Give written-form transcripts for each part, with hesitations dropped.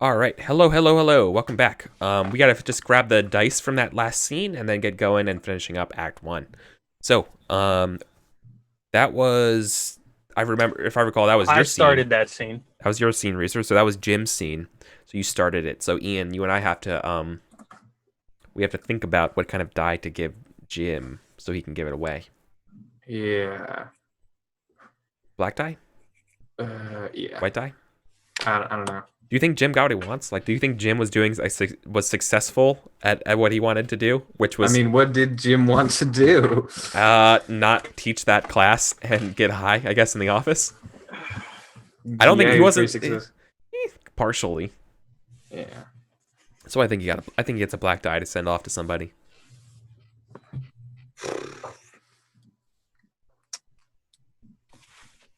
All right. Hello, hello, hello. Welcome back. We gotta just grab the dice from that last scene and then get going and finishing up Act One. So, that was I remember if I recall that was I your scene. started that scene. That was your scene, research. So that was Jim's scene. So you started it. So Ian, you and I have to we have to think about what kind of die to give Jim so he can give it away. Yeah. Black die? Yeah. White die? I don't know. Do you think Jim got what he wants? Like, do you think Jim was doing was successful at what he wanted to do, which I was mean, what did Jim want to do? not teach that class and get high, I guess, in the office. I don't think Yeah, he he was pretty wasn't successful. partially. Yeah. So I think he gets a black die to send off to somebody.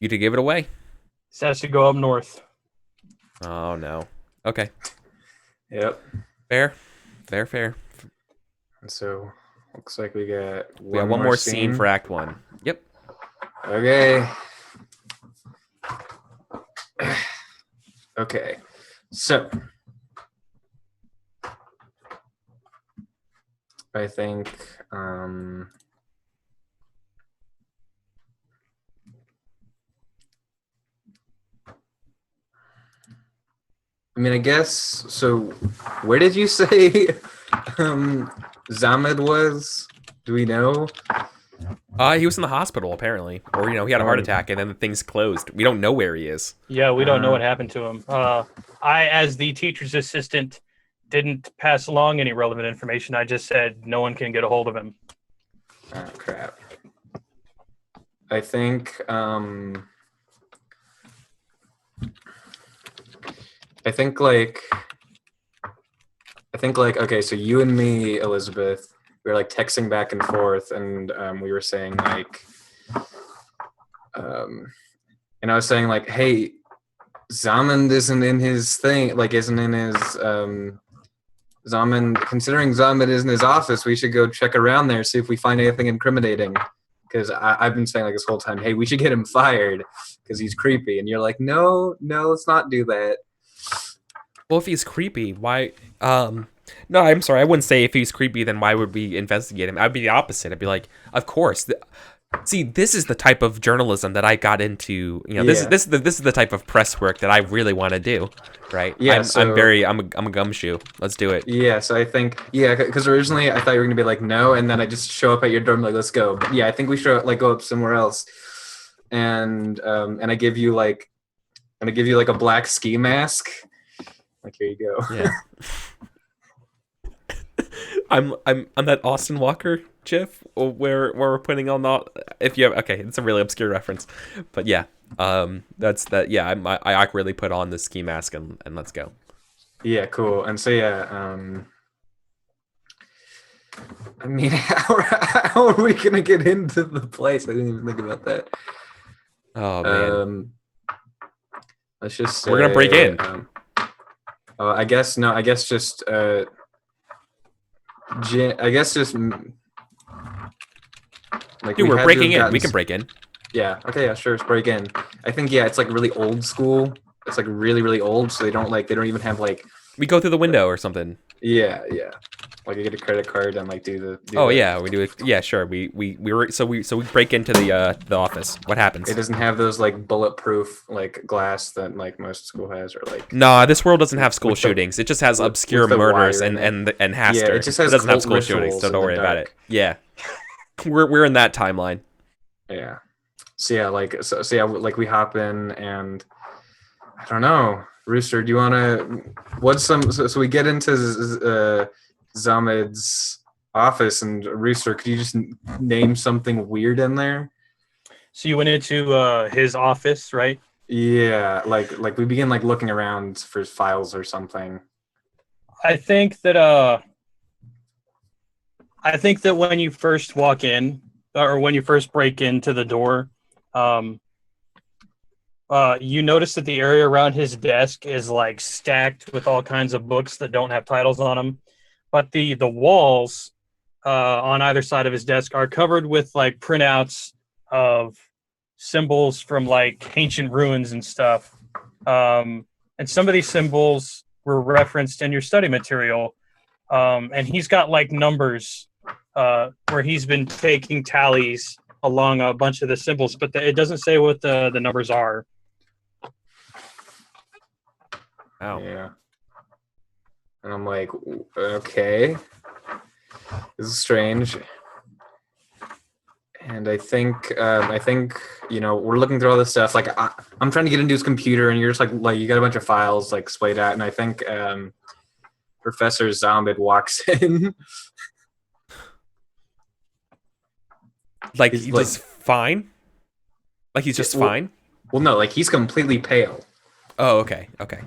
You to give it away? This has to go up north. Oh no. Okay. Yep. Fair. Fair, fair. And so looks like we got We have one more scene for Act One. Yep. Okay. Okay. So I think I guess so. Where did you say Zamed was? Do we know? He was in the hospital apparently, or he had a heart attack, and then the thing's closed. We don't know where he is. Yeah, we don't know what happened to him. I, as the teacher's assistant, didn't pass along any relevant information. I just said no one can get a hold of him. Oh crap. I think I think like okay, so you and me, Elizabeth, we were like texting back and forth, and we were saying like and I was saying like, hey, Zaman isn't in his thing, like isn't in his Zaman, considering Zaman is in his office, we should go check around there, see if we find anything incriminating. Because I've been saying like this whole time, hey, we should get him fired because he's creepy. And you're like, no, let's not do that. Well, if he's creepy, why? No, I'm sorry. I wouldn't say if he's creepy, then why would we investigate him? I'd be the opposite. I'd be like, of course. See, this is the type of journalism that I got into. This is the type of press work that I really want to do, right? Yeah, I'm a gumshoe. Let's do it. Yeah, so I think because originally I thought you were gonna be like no, and then I just show up at your dorm like let's go. But yeah, I think we should like go up somewhere else, and I give you like a black ski mask. Like here you go. Yeah. I'm that Austin Walker gif where we're putting on the if you have okay, it's a really obscure reference, but yeah, that's that. Yeah, I awkwardly put on the ski mask and let's go. Yeah, cool. And so yeah, I mean, how are we gonna get into the place? I didn't even think about that. Oh man, Let's just say, we're gonna break in. I guess no. I guess just I guess just like Dude, we're breaking in. We can break in. Yeah. Okay. Yeah. Sure. Let's break in. I think it's like really old school. It's like really really old. So they don't even have like. We go through the window or something. Yeah. Yeah. Like you get a credit card and like do oh yeah, we do it. Yeah, sure. We break into the office. What happens? It doesn't have those like bulletproof like glass that like most school has or like. Nah, this world doesn't have school shootings. It just has obscure murders and Haster. Yeah, it just has. It doesn't have school shootings, so don't worry about it. Yeah, we're in that timeline. Yeah. So yeah, like we hop in and I don't know, Rooster. Do you want to? What's some? So we get into Zamed's office and Rooster. Could you just name something weird in there? So you went into his office, right? Yeah, like we begin like looking around for files or something. I think that when you first walk in or when you first break into the door, you notice that the area around his desk is like stacked with all kinds of books that don't have titles on them, but the walls on either side of his desk are covered with like printouts of symbols from like ancient ruins and stuff. And some of these symbols were referenced in your study material. And he's got like numbers where he's been taking tallies along a bunch of the symbols, but it doesn't say what the numbers are. Wow. Yeah. And I'm like, okay, this is strange. And I think, you know, we're looking through all this stuff. Like, I'm trying to get into his computer, and you're just like you got a bunch of files like splayed out. And I think Professor Zombid walks in. Like He's he's like- just fine. Like he's just Well- fine. Well, no, like he's completely pale. Oh, okay, okay.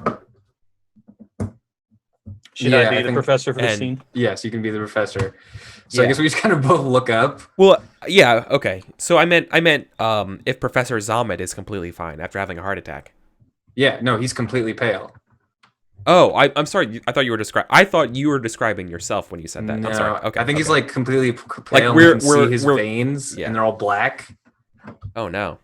Should Yeah, I I be the think- professor for the and- scene? Yes, you can be the professor. So I Yeah. guess we just kind of both look up. Well, yeah, okay. So I meant, if Professor Zalmed is completely fine after having a heart attack. Yeah, no, he's completely pale. Oh, I'm sorry. I thought you were describing yourself when you said that. No, I'm sorry. Okay. I think he's okay. like completely pale. Like, and we're- you can we're- see his we're- veins, yeah. and they're all black. Oh no.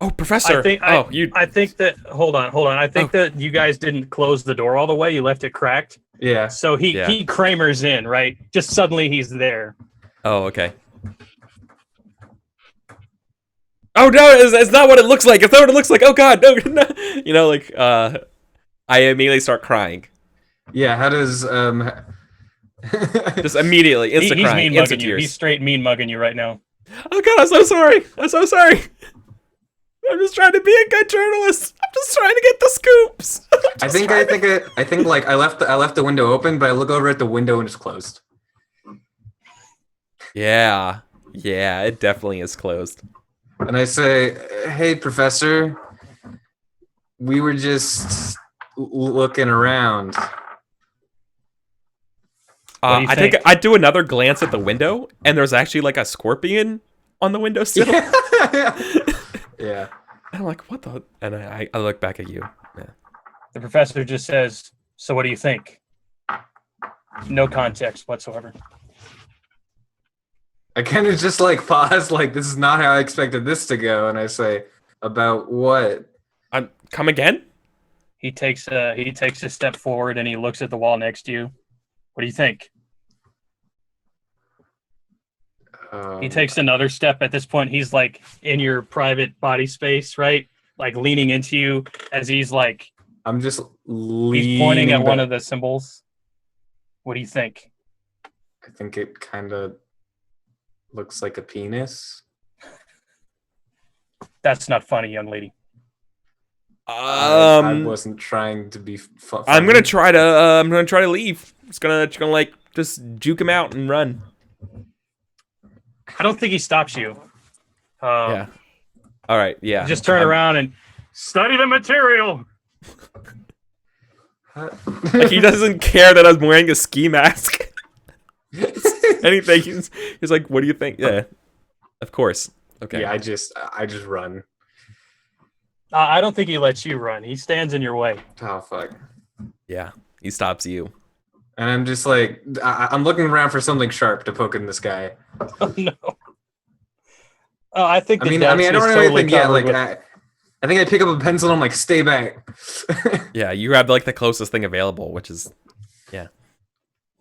Oh, Professor. I think that hold on. I think that you guys didn't close the door all the way. You left it cracked. Yeah. So he Kramer's in, right? Just suddenly he's there. Oh, okay. Oh no, it's not what it looks like. It's not what it looks like. Oh god, no, no. You know, like I immediately start crying. Yeah. How does Just immediately, instant He's crying, mean instant mugging you. He's tears. straight mean mugging you right now. Oh god, I'm so sorry. I'm so sorry. I'm just trying to be a good journalist. I'm just trying to get the scoops. I think like I left the window open, but I look over at the window and it's closed. Yeah, it definitely is closed. And I say, "Hey, Professor, we were just looking around." What do you think? I do another glance at the window, and there's actually like a scorpion on the windowsill. Yeah. And I'm like, what the? And I look back at you. Yeah. The professor just says, "So what do you think?" No context whatsoever. I kind of just like pause, like this is not how I expected this to go, and I say, "About what?" Come again? He takes a step forward and he looks at the wall next to you. What do you think? He takes another step. At this point, he's like in your private body space, right? Like leaning into you as he's like I'm just he's pointing at one of the symbols. What do you think? I think it kind of looks like a penis. That's not funny, young lady. I wasn't trying to be funny. I'm gonna try to leave. Just gonna like just juke him out and run. I don't think he stops you. Yeah. All right. Yeah. Just turn around and study the material. Like, he doesn't care that I'm wearing a ski mask. Anything. He's like, what do you think? Yeah. Of course. Okay. Yeah, I just run. I don't think he lets you run. He stands in your way. Oh fuck. Yeah. He stops you. And I'm just like, I'm looking around for something sharp to poke in this guy. Oh no. Oh, I think. I don't know totally anything yet. covered Like, with- I think I pick up a pencil and I'm like, stay back. Yeah. You grab like the closest thing available, which is, yeah.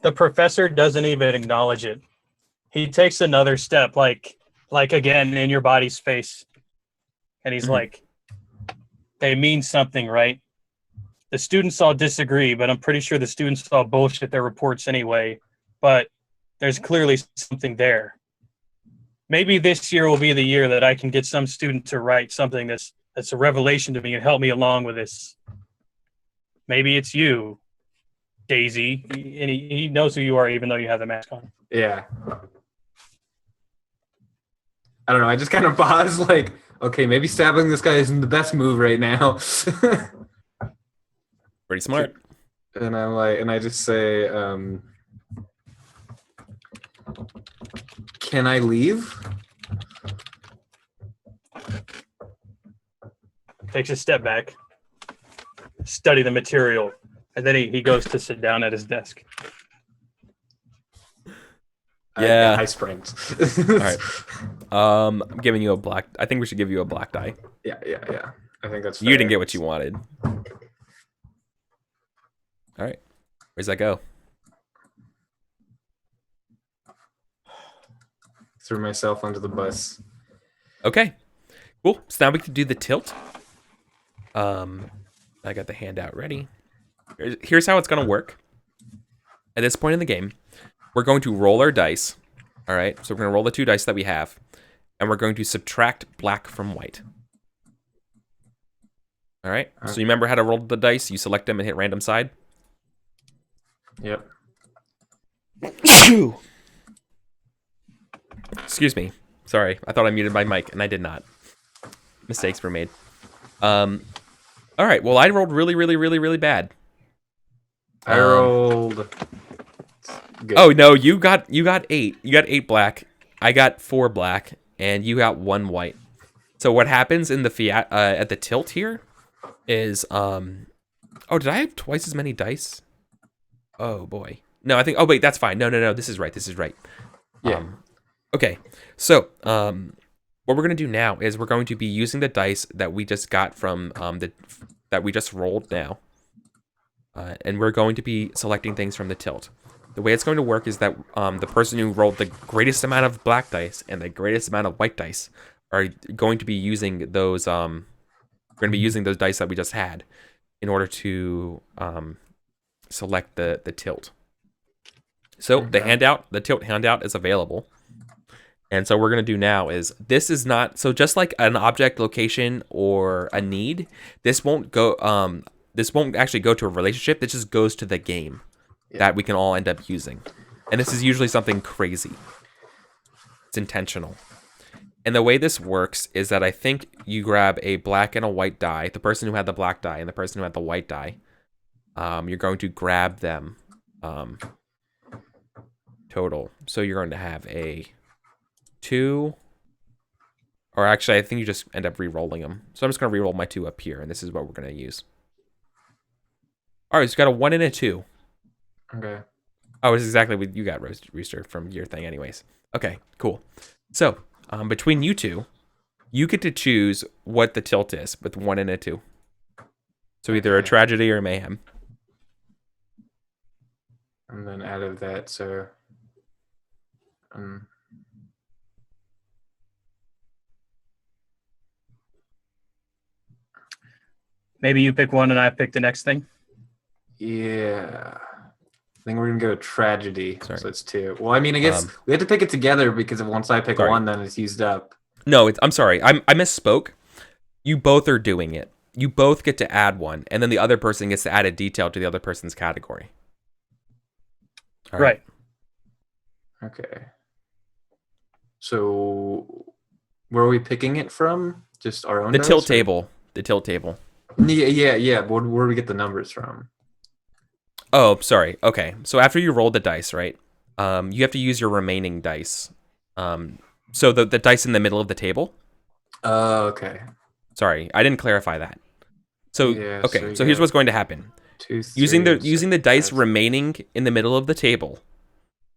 the professor doesn't even acknowledge it. He takes another step, like again in your body space, and he's Mhm. like, "They mean something, right? The students all disagree, but I'm pretty sure the students all bullshit their reports anyway. But there's clearly something there. Maybe this year will be the year that I can get some student to write something that's a revelation to me and help me along with this. Maybe it's you, Daisy." And he knows who you are, even though you have the mask on. Yeah. I don't know. I just kind of pause, like, okay, maybe stabbing this guy isn't the best move right now. Pretty smart. And I'm like, and I just say, can I leave? Takes a step back, study the material, and then he goes to sit down at his desk. Yeah. I sprint. All right. I'm giving you a black. I think we should give you a black die. Yeah. I think that's fair. You didn't get what you wanted. All right. Where's that go? Threw myself under the bus. Okay. Cool. So now we can do the tilt. I got the handout ready. Here's how it's gonna work. At this point in the game, we're going to roll our dice. All right. So we're gonna roll the 2 dice that we have, and we're going to subtract black from white. All right. So you remember how to roll the dice? You select them and hit random side. Yep. Excuse me. Sorry. I thought I muted my mic, and I did not. Mistakes were made. All right. Well, I rolled really, really, really, really bad. I rolled. Good. Oh no, you got 8. You got 8 black. I got 4 black, and you got 1 white. So what happens in the at the tilt here is oh, did I have twice as many dice? Oh boy. No, I think. Oh wait, that's fine. No. This is right. This is right. Yeah. Okay. So what we're gonna do now is we're going to be using the dice that we just got from that we just rolled now, and we're going to be selecting things from the tilt. The way it's going to work is that the person who rolled the greatest amount of black dice and the greatest amount of white dice are going to be using those. We're going to be using those dice that we just had in order to select the tilt. So the tilt handout is available. And so what we're going to do now is, this is not, so just like an object location or a need, this won't go, this won't actually go to a relationship. This just goes to the game that we can all end up using. And this is usually something crazy. It's intentional. And the way this works is that I think you grab a black and a white die, the person who had the black die and the person who had the white die. You're going to grab them total. So you're going to have a 2, or actually I think you just end up re-rolling them. So I'm just going to re-roll my 2 up here, and this is what we're going to use. All right, so you got a 1 and a 2. Okay. Oh, it's exactly what you got, Rooster, from your thing anyways. Okay, cool. So between you two, you get to choose what the tilt is with 1 and a 2. So either a tragedy or a mayhem. And then out of that, so Maybe you pick one and I pick the next thing. yeah. I think we're gonna go tragedy. Sorry. So it's 2. Well, I mean, I guess we have to pick it together, because if once I pick one, then it's used up. No, I'm sorry. I misspoke. You both are doing it. You both get to add one, and then the other person gets to add a detail to the other person's category. All right. Okay. So where are we picking it from? Just our own The dice, tilt or- table. The tilt table. Yeah. Where do we get the numbers from? Oh, sorry. Okay. So after you roll the dice, right? You have to use your remaining dice. So the dice in the middle of the table. Oh, okay. Sorry, I didn't clarify that. So Yeah, okay. so So you here's got what's going to happen. 2, 3, Using the dice 6, remaining in the middle of the table,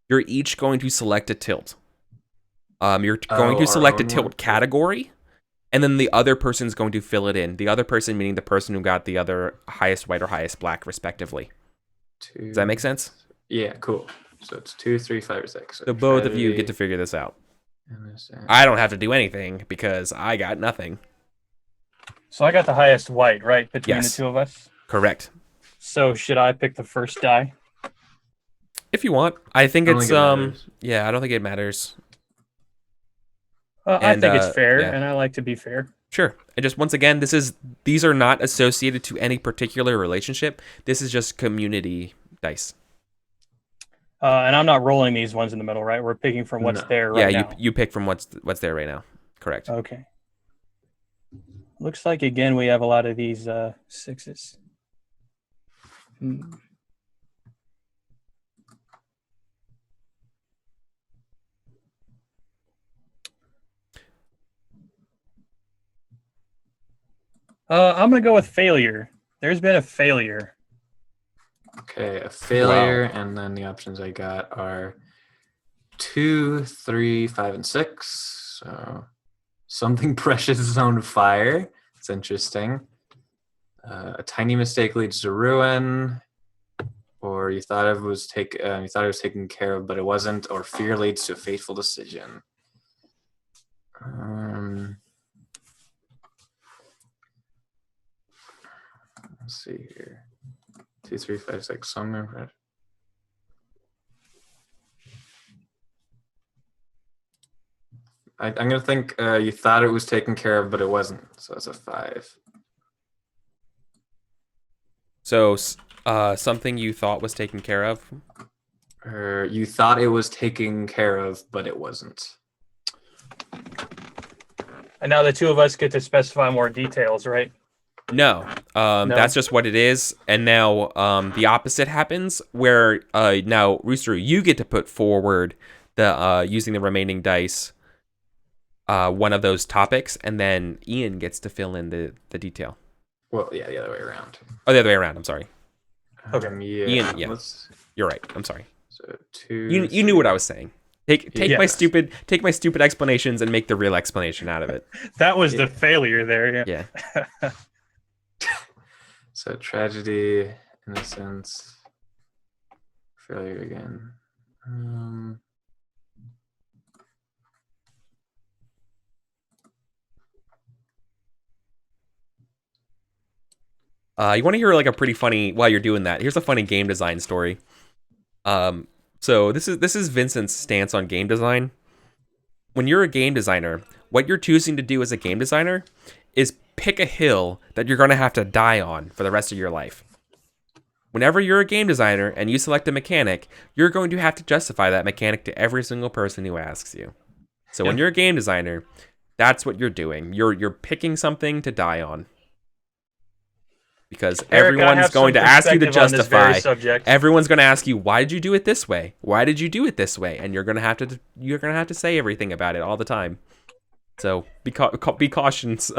you're each going to select a tilt. You're going to our select a own tilt one? category, and then the other person's going to fill it in. The other person meaning the person who got the other highest white or highest black, respectively. 2. Does that make sense? Yeah, cool. So it's 2, 3, 5, or 6. So both of you get to figure this out. I don't have to do anything because I got nothing. So I got the highest white, right, between Yes. the two of us. Correct. So should I pick the first die? If you want, I think I don't it's think it matters. yeah, I don't think it matters. I And, think it's fair, yeah. and I like to be fair. Sure. And just once again, these are not associated to any particular relationship. This is just community dice. And I'm not rolling these ones in the middle, right? We're picking from what's No. there right Yeah, now. you pick from what's there right now. Correct. Okay. Looks like, again, we have a lot of these 6s. I'm going to go with failure. There's been a failure. Okay, a failure, and then the options I got are 2, 3, 5, and 6. So something precious is on fire. It's interesting. A tiny mistake leads to ruin. or you thought it was taken care of, but it wasn't, or fear leads to a fateful decision. Let's see here. 2, 3, 5, 6. Somewhere. I'm gonna think you thought it was taken care of, but it wasn't. So that's a 5. So, something you thought was taken care of. Or you thought it was taken care of, but it wasn't. And now the two of us get to specify more details, right? No, that's just what it is. And now the opposite happens, where now Rooster, you get to put forward the using the remaining dice, one of those topics, and then Ian gets to fill in the detail. Well, yeah, the other way around. Oh, the other way around. I'm sorry. Okay. Yeah. Ian, yeah. You're right. I'm sorry. So 2. You knew what I was saying. Take Yes. my stupid explanations and make the real explanation out of it. That was the failure there. Yeah. So tragedy, innocence, failure again. You want to hear like a pretty funny while you're doing that? Here's a funny game design story. So this is Vincent's stance on game design. When you're a game designer, what you're choosing to do as a game designer is pick a hill that you're going to have to die on for the rest of your life. Whenever you're a game designer and you select a mechanic, you're going to have to justify that mechanic to every single person who asks you. So when you're a game designer, that's what you're doing. You're picking something to die on. Because Eric, everyone's going to ask you to justify. Subject. Everyone's going to ask you, why did you do it this way? Why did you do it this way? And you're going to have to say everything about it all the time. So be cautious.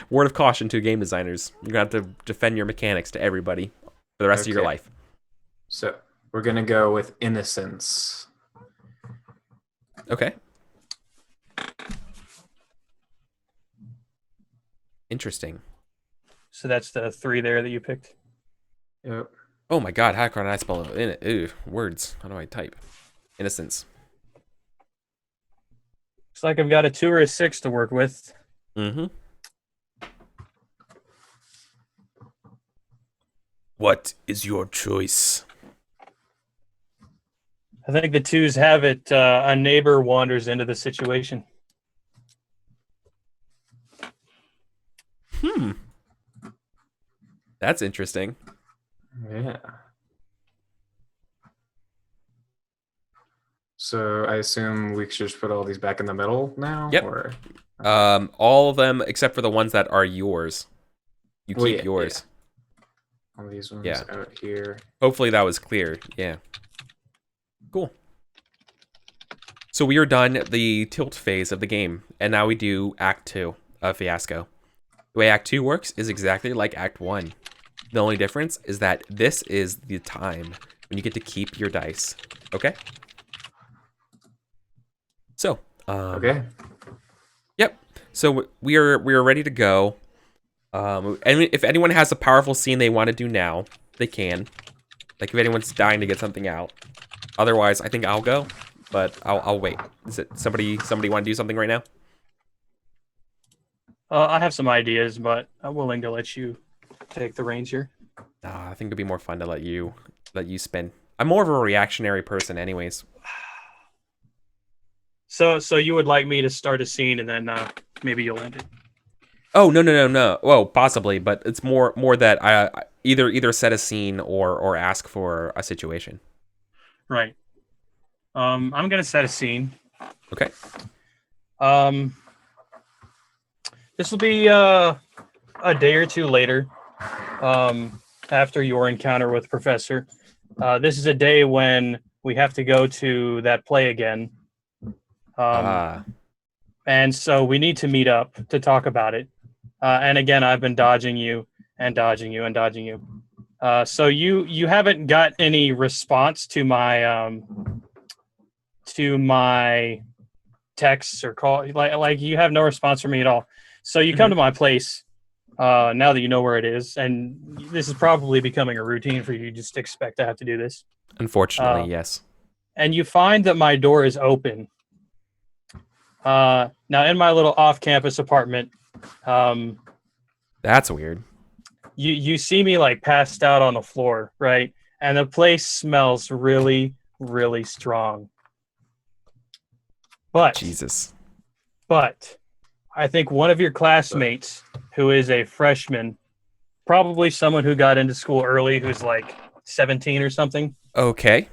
Word of caution to game designers. You're going to have to defend your mechanics to everybody for the rest of your life. So we're going to go with innocence. Okay. Interesting. So that's the 3 there that you picked. Yep. Oh my god, how can I spell it? Ew, words. How do I type? Innocence. Looks like I've got a 2 or a 6 to work with. Mm-hmm. What is your choice? I think the 2s have it. A neighbor wanders into the situation. That's interesting. Yeah. So I assume we should just put all these back in the middle now? Yep. Or... All of them except for the ones that are yours. You keep yours. Yeah. All these ones Yeah. out here. Hopefully that was clear. Yeah. Cool. So we are done the tilt phase of the game, and now we do Act 2 of Fiasco. The way Act 2 works is exactly like Act 1. The only difference is that this is the time when you get to keep your dice. Okay? So, Okay. Yep. So we are ready to go. And if anyone has a powerful scene they want to do now, they can. Like if anyone's dying to get something out. Otherwise, I think I'll go, but I'll wait. Is it somebody want to do something right now? I have some ideas, but I'm willing to let you take the reins here. I think it'd be more fun to let you spin. I'm more of a reactionary person, anyways. So you would like me to start a scene and then maybe you'll end it. Oh no. Well, possibly, but it's more that I either set a scene or ask for a situation. Right. I'm gonna set a scene. Okay. This will be a day or two later, after your encounter with Professor. This is a day when we have to go to that play again. And so we need to meet up to talk about it. And again, I've been dodging you and dodging you and dodging you. So you haven't got any response to my texts or call. Like you have no response from me at all. So you come to my place now that you know where it is, and this is probably becoming a routine for you. You just expect to have to do this. Unfortunately, yes. And you find that my door is open. Now, in my little off-campus apartment, That's weird. you see me like passed out on the floor, right? And the place smells really, really strong. But Jesus. But I think one of your classmates, who is a freshman, probably someone who got into school early, who's like 17 or something, Okay.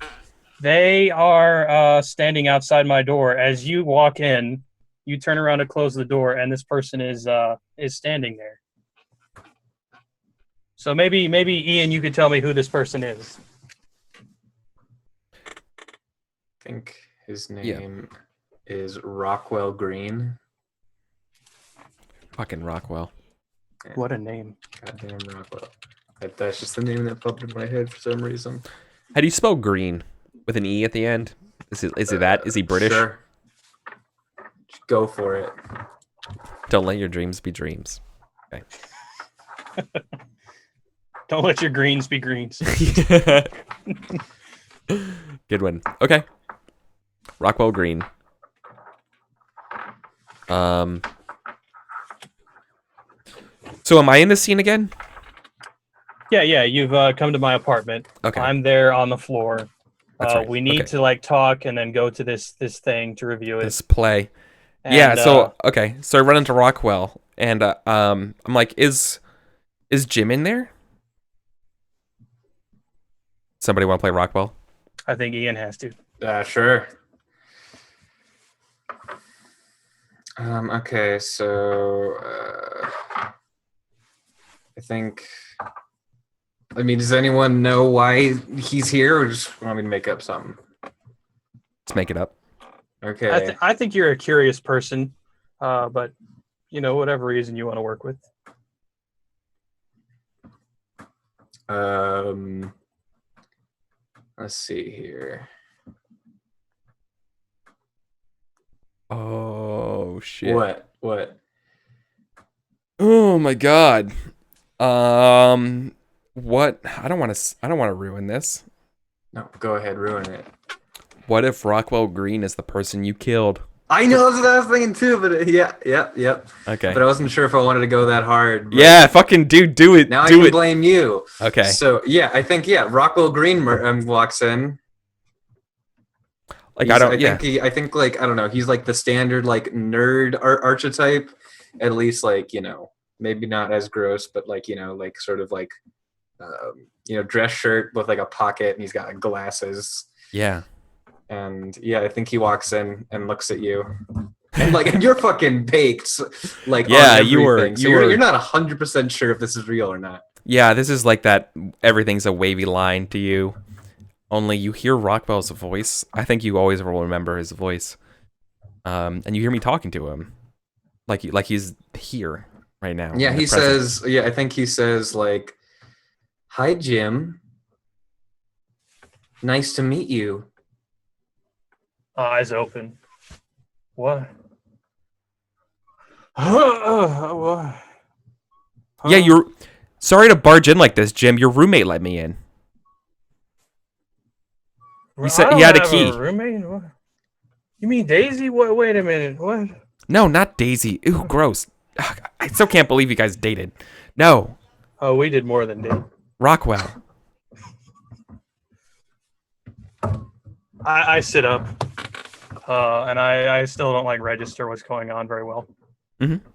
they are standing outside my door. As you walk in, you turn around to close the door, and this person is standing there. So maybe Ian, you could tell me who this person is. I think his name is Rockwell Green. Fucking Rockwell. What a name! Goddamn Rockwell. That's just the name that popped in my head for some reason. How do you spell green? With an E at the end? Is it that? Is he British? Sure. Just go for it. Don't let your dreams be dreams. Okay. Don't let your greens be greens. Good one. Okay. Rockwell Green. So am I in this scene again? Yeah. You've come to my apartment. Okay. I'm there on the floor. That's right. We need to like talk and then go to this thing to review it. This play. And, Yeah, so okay. So I run into Rockwell and I'm like, is Jim in there? Somebody want to play Rockwell? I think Ian has to. Sure. Okay, so I think. I mean, does anyone know why he's here, or just want me to make up something? Let's make it up. Okay. I think you're a curious person, but whatever reason you want to work with. Let's see here. Oh shit. What? Oh my god. What? I don't want to ruin this. No, go ahead, ruin it. What if Rockwell Green is the person you killed? I know that's what I was thinking too, but yep. Okay. But I wasn't sure if I wanted to go that hard. But Yeah, fucking dude, do it. now do I can it. blame you. Okay. So yeah, I think Rockwell Green walks in. Like I don't know. He's like the standard like nerd archetype, at least like maybe not as gross, but like like sort of like dress shirt with like a pocket, and he's got like, glasses. Yeah. And I think he walks in and looks at you, and you're fucking baked. Like yeah, on everything. You're not 100% sure if this is real or not. Yeah, this is like that. Everything's a wavy line to you. Only you hear Rockwell's voice. I think you always will remember his voice. And you hear me talking to him, like he's here right now. Yeah, he says. Yeah, I think he says like, "Hi, Jim. Nice to meet you." Eyes open. What? Yeah, you're sorry to barge in like this, Jim. Your roommate let me in. He said he had a key. Roommate? What? You mean Daisy? What? Wait a minute. What? No, not Daisy. Ew, gross. Ugh, I still can't believe you guys dated. No. Oh, we did more than date. Rockwell. I sit up, and I still don't like register what's going on very well. Mm-hmm.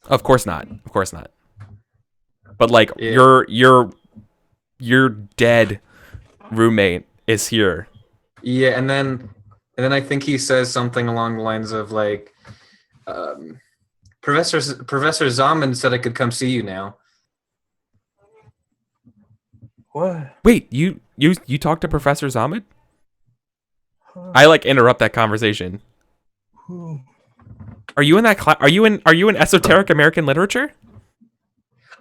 Of course not. Of course not. But like your dead roommate is here. Yeah, and then I think he says something along the lines of like, Professor Zaman said I could come see you now. What? Wait, you talked to Professor Zaman? I like interrupt that conversation. Who? Are you in that class? Are you in esoteric American literature?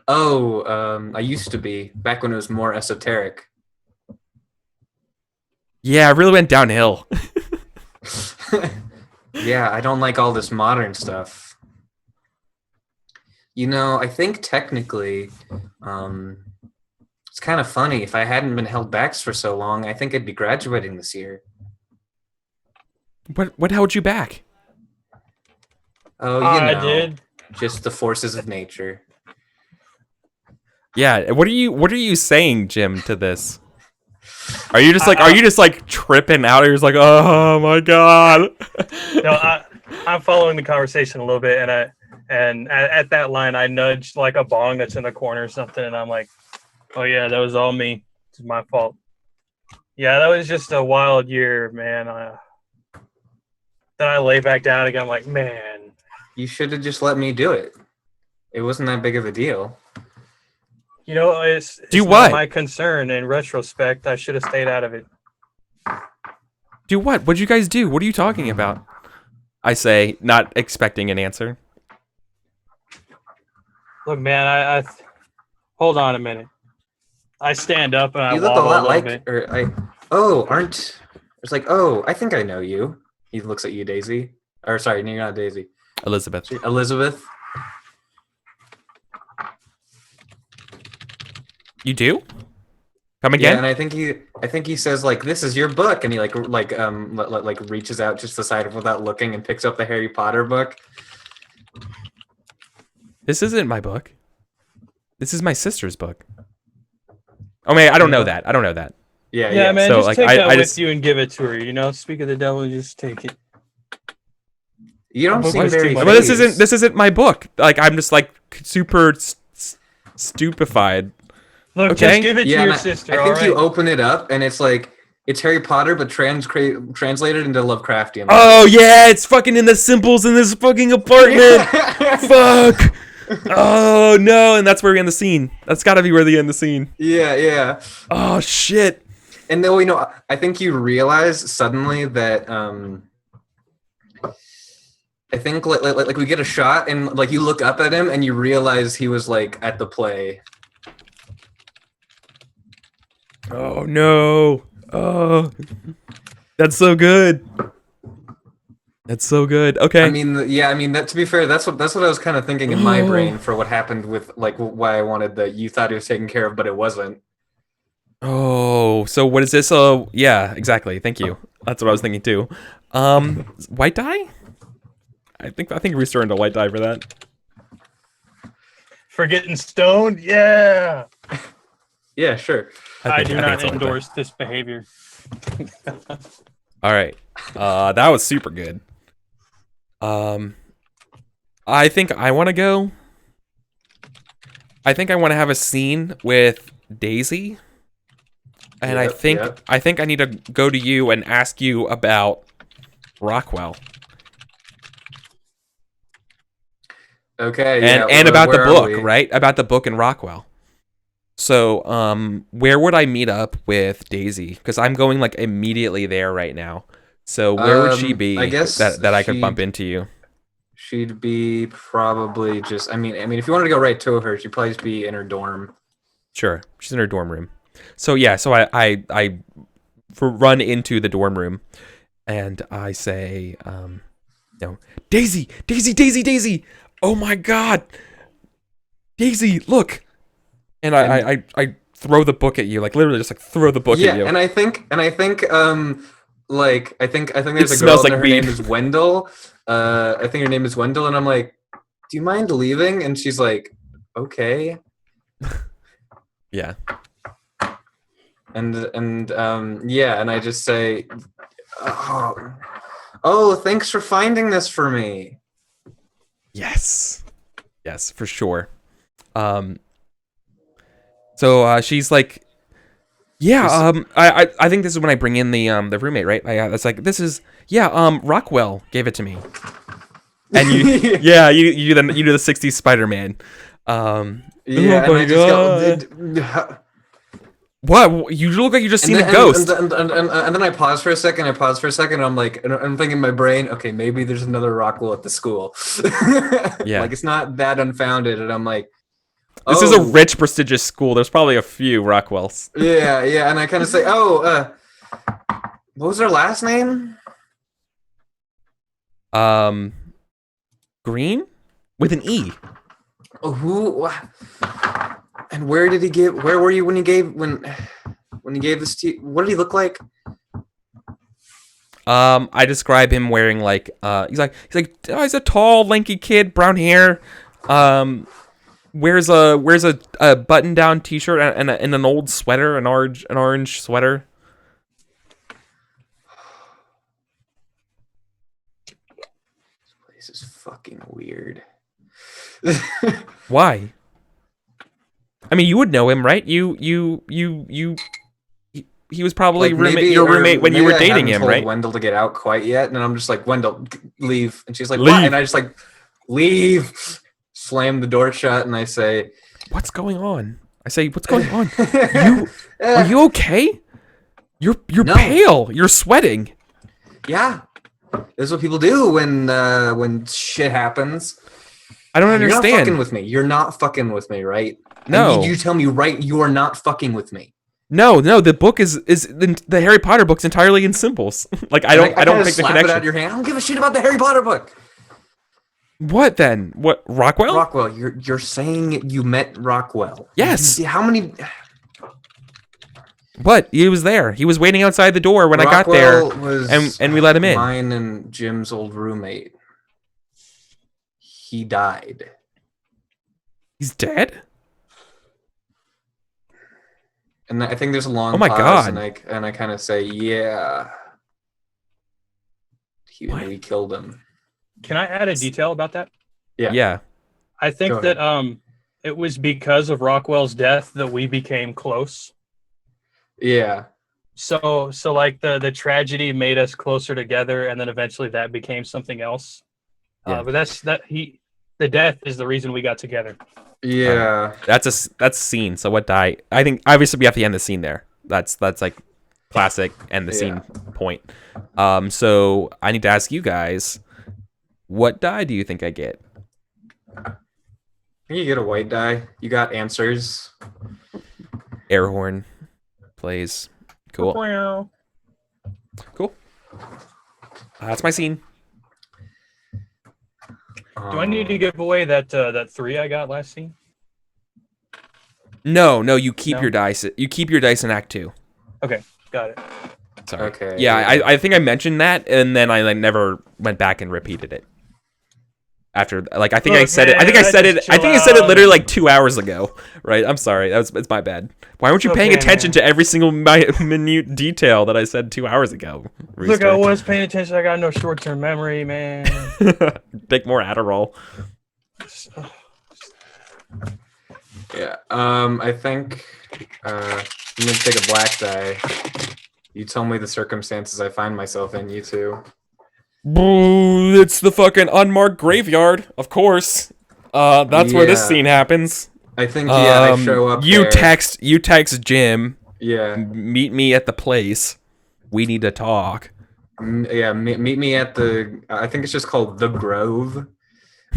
Oh, I used to be back when it was more esoteric. Yeah, I really went downhill. Yeah, I don't like all this modern stuff. You know, I think technically, um, it's kind of funny. If I hadn't been held back for so long, I think I'd be graduating this year. What held you back? Oh, you I know, did. just the forces of nature. Yeah, what are you saying, Jim, to this? Are you just like tripping out? You're just like, oh my god. No, I'm following the conversation a little bit, and at that line, I nudged like a bong that's in the corner or something, and I'm like, oh yeah, that was all me. It's my fault. Yeah, that was just a wild year, man. Then I lay back down again. I'm like, man, You should have just let me do it. It wasn't that big of a deal. you know, it's Do not what? my concern. In retrospect, I should have stayed out of it. Do what? What'd you guys do? What are you talking about? I say, not expecting an answer. Look, man, I hold on a minute. I stand up and I You look a wobble lot little like, bit. or I. Oh, aren't? It's like, oh, I think I know you. He looks at you, Daisy. Or sorry, no, you're not Daisy. Elizabeth. Elizabeth. You do? Come Yeah, again? and I think he says like, "This is your book," and he like reaches out just the side of without looking and picks up the Harry Potter book. This isn't my book. This is my sister's book. Oh man, I don't know that. I don't know that. Yeah, Yeah, yeah. man, So, just like, take that I with just- you and give it to her. You know, speak of the devil, just take it. You don't Book seem was very. too much. But phased. this isn't my book. Like I'm just like super stupefied. Look, Okay. just give it Yeah, to your and sister. I All think right. you open it up and it's like it's Harry Potter, but translated into Lovecraftian. Oh yeah, it's fucking in the symbols in this fucking apartment. Fuck. Oh no, and that's where we end the scene. That's got to be where they end the scene. Yeah, yeah. Oh shit. And then, you know, I think you realize suddenly that I think like we get a shot and like you look up at him and you realize he was like at the play. Oh no. Oh. That's so good. That's so good. Okay. I mean, yeah, I mean that. To be fair, that's what I was kind of thinking in my brain for what happened with like why I wanted the you thought it was taken care of, but it wasn't. Oh, so what is this? Oh, yeah, exactly. Thank you. That's what I was thinking too. White dye? I think Rooster earned a white dye for that. For getting stoned? Yeah. Yeah, sure. I do not it's a white dye. endorse this behavior. All right. That was super good. I think I want to go. I think I want to have a scene with Daisy. And Yep. I think I need to go to you and ask you about Rockwell. Okay. And yeah, about the where are book, we? right? About the book in Rockwell. So, where would I meet up with Daisy? Because I'm going like immediately there right now. So where would she be I guess that I could she'd- bump into you? She'd be probably just. I mean, if you wanted to go right to her, she'd probably just be in her dorm. Sure, she's in her dorm room. So yeah, so I run into the dorm room, and I say, no, Daisy, Daisy, Daisy, Daisy. Oh my God, Daisy, look. And I throw the book at you, like literally just like throw the book at you. And I think like I think there's It a smells girl like and her weed. name is Wendell. I think her name is Wendell, and I'm like, do you mind leaving? And she's like, okay. Yeah. And yeah, and I just say, oh, thanks for finding this for me. Yes. Yes, for sure. So she's like, yeah, I think this is when I bring in the roommate, right? It's like, this is, yeah, Rockwell gave it to me. And you, yeah, you do the 60s Spider-Man. Yeah, oh and my I just go. What? You look like you just seen a ghost. And then I pause for a second. And I'm like, and I'm thinking in my brain, okay, maybe there's another Rockwell at the school. Yeah. Like it's not that unfounded. And I'm like, This is a rich, prestigious school. There's probably a few Rockwells. Yeah. And I kind of say, what was their last name? Green with an E. Oh, who? And where did he give? Where were you when he gave this to you? What did he look like? I describe him wearing like he's like oh, he's a tall, lanky kid, brown hair. Wears a button down t-shirt and an old sweater, an orange sweater. This is fucking weird. Why? I mean, you would know him, right? He was probably Like your roommate when you were dating him, right? Wendell to get out quite yet, and I'm just like, Wendell, leave, and she's like, Leave. what? And I just like, leave, slam the door shut, and I say, what's going on? I say, what's going on? Are you okay? You're No. pale. You're sweating. yeah, this is what people do when shit happens. I don't You're not understand. fucking with me. You're not fucking with me, right? No. I need you to tell me right. You are not fucking with me. No, the book is the Harry Potter book's entirely in symbols. Like I don't kinda pick the slap it out connection. of your hand. I don't give a shit about the Harry Potter book. What then? What Rockwell? Rockwell, you're saying you met Rockwell. Yes. How many? What? He was there. He was waiting outside the door when I got there, and we let him in. Mine and Jim's old roommate. He died. He's dead? And I think there's a long Oh my pause, God. and I kind of say, yeah, What? we killed him. Can I add a detail about that? Yeah. Yeah. I think Go that it was because of Rockwell's death that we became close. Yeah. So like the tragedy made us closer together, and then eventually that became something else. Yeah. But the death is the reason we got together. Yeah. That's a scene. So what died? I think obviously we have to end the scene there. That's like classic end the scene point. So I need to ask you guys, what die do you think I get? You get a white die. You got answers. Air horn plays. Cool. Cool. That's my scene. Do I need to give away that 3 I got last scene? No, you keep No? your dice. You keep your dice in Act 2. Okay, got it. Sorry. Okay. Yeah, I think I mentioned that, and then I like never went back and repeated it. After, like, I think I Look, said it. I man, think I said it. just I think I chill said it out. literally like 2 hours ago. Right? I'm sorry. It's my bad. Why weren't you paying Okay, attention man. to every single minute detail that I said 2 hours ago? Look, I Rooster? was paying attention. I got no short-term memory, man. Take more Adderall. Yeah. I think I'm gonna take a black die. You tell me the circumstances I find myself in. You two. Boo, it's the fucking unmarked graveyard, of course. That's where this Yeah. scene happens. I think I show up. You there. text Jim. Yeah. Meet me at the place. We need to talk. Yeah. Meet me at the. I think it's just called the Grove.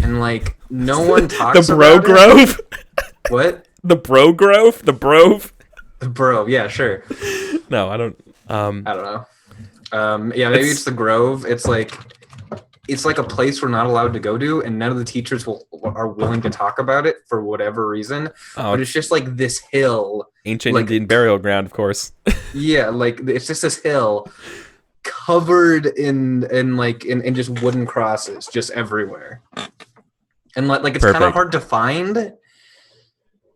And like no one talks The Bro about it. Grove. What? The Bro Grove. The Brove. The Bro. Yeah. Sure. No, I don't. I don't know. Yeah, maybe It's- it's the Grove. It's like a place we're not allowed to go to, and none of the teachers are willing to talk about it for whatever reason. Oh, But it's just like this hill. ancient like- Indian burial ground, of course. Yeah, like it's just this hill covered in just wooden crosses just everywhere. And like it's kind of Perfect. hard to find.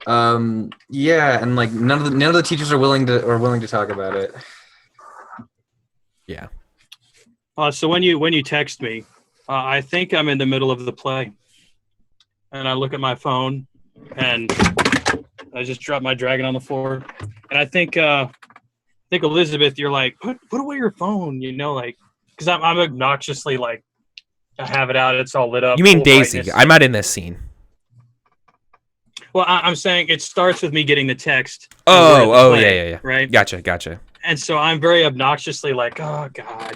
Yeah, and like none of the teachers are willing to talk about it. Yeah. So when you text me, I think I'm in the middle of the play, and I look at my phone, and I just drop my dragon on the floor, and I think Elizabeth, you're like, put away your phone, like, because I'm obnoxiously like, I have it out, it's all lit up. You mean full Daisy? brightness. I'm not in this scene. Well, I'm saying it starts with me getting the text. and Oh, we're at the oh, play, yeah. right. Gotcha. And so I'm very obnoxiously like, oh God,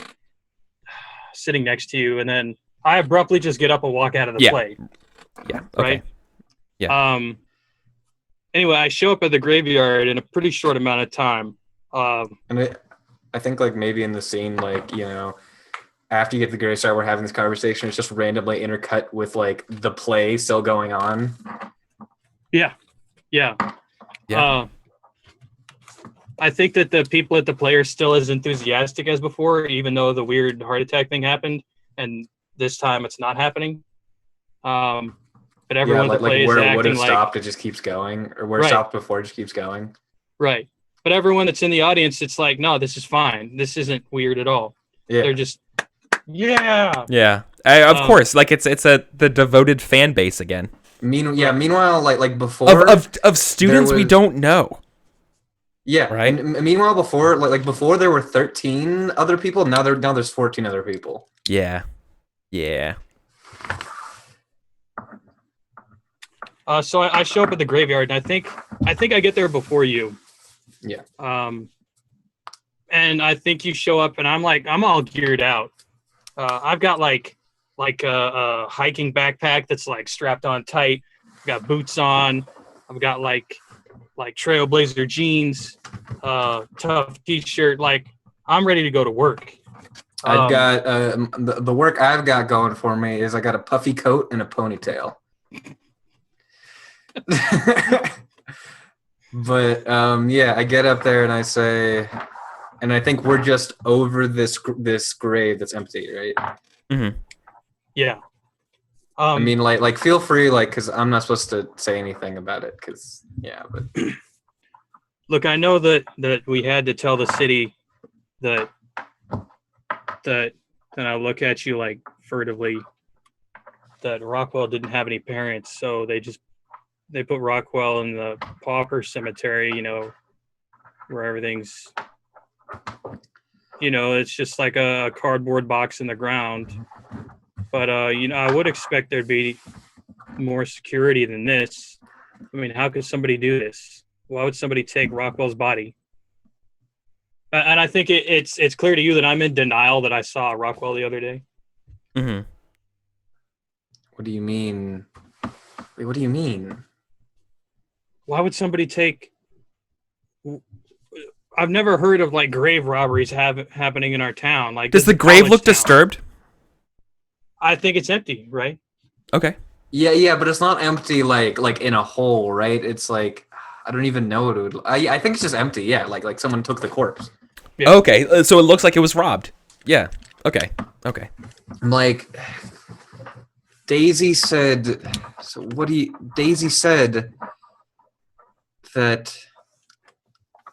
sitting next to you, and then I abruptly just get up and walk out of the Yeah. play. Yeah. Okay. Right. Yeah. Anyway, I show up at the graveyard in a pretty short amount of time. And I think like maybe in the scene, like, after you get the gravestar, we're having this conversation. It's just randomly intercut with like the play still going on. Yeah. Yeah. I think that the people at the play are still as enthusiastic as before, even though the weird heart attack thing happened, and this time it's not happening. But Yeah, everyone at the like play is where it would acting have like stopped, it just keeps going, or where it Right. stopped before, it just keeps going. right. But everyone that's in the audience, it's like, no, this is fine. This isn't weird at all. Yeah, They're just, yeah. Yeah. Of course, like it's the devoted fan base again Meanwhile, like before, of students we was- don't know. yeah, Right. and meanwhile, before like before there were 13 other people. Now there's 14 other people. Yeah. Yeah. So I show up at the graveyard, and I think I get there before you. Yeah. And I think you show up, and I'm all geared out. I've got like a hiking backpack that's like strapped on tight. I've got boots on. I've got like Trailblazer jeans, tough t-shirt. Like I'm ready to go to work. I've got the work I've got going for me is I got a puffy coat and a ponytail. But yeah, I get up there and I say, and I think we're just over this grave that's empty, right? Mm-hmm. Yeah. I mean, like feel free, like, because I'm not supposed to say anything about it, because yeah, but look, I know that we had to tell the city that I look at you like furtively that Rockwell didn't have any parents, so they put Rockwell in the pauper cemetery, you know, where everything's, you know, it's just like a cardboard box in the ground. But you know, I would expect there'd be more security than this. I mean, how could somebody do this? Why would somebody take Rockwell's body? And I think it's clear to you that I'm in denial that I saw Rockwell the other day. Mm-hmm. what do you mean? Wait, what do you mean? Why would somebody take? I've never heard of like grave robberies happening in our town. Like, Does the grave look disturbed? I think it's empty, right? Okay. Yeah, but it's not empty like in a hole, right? It's like I don't even know what it would. I think it's just empty. Yeah, like someone took the corpse. Yeah. Okay, so it looks like it was robbed. Yeah. Okay. Like Daisy said. So Daisy said that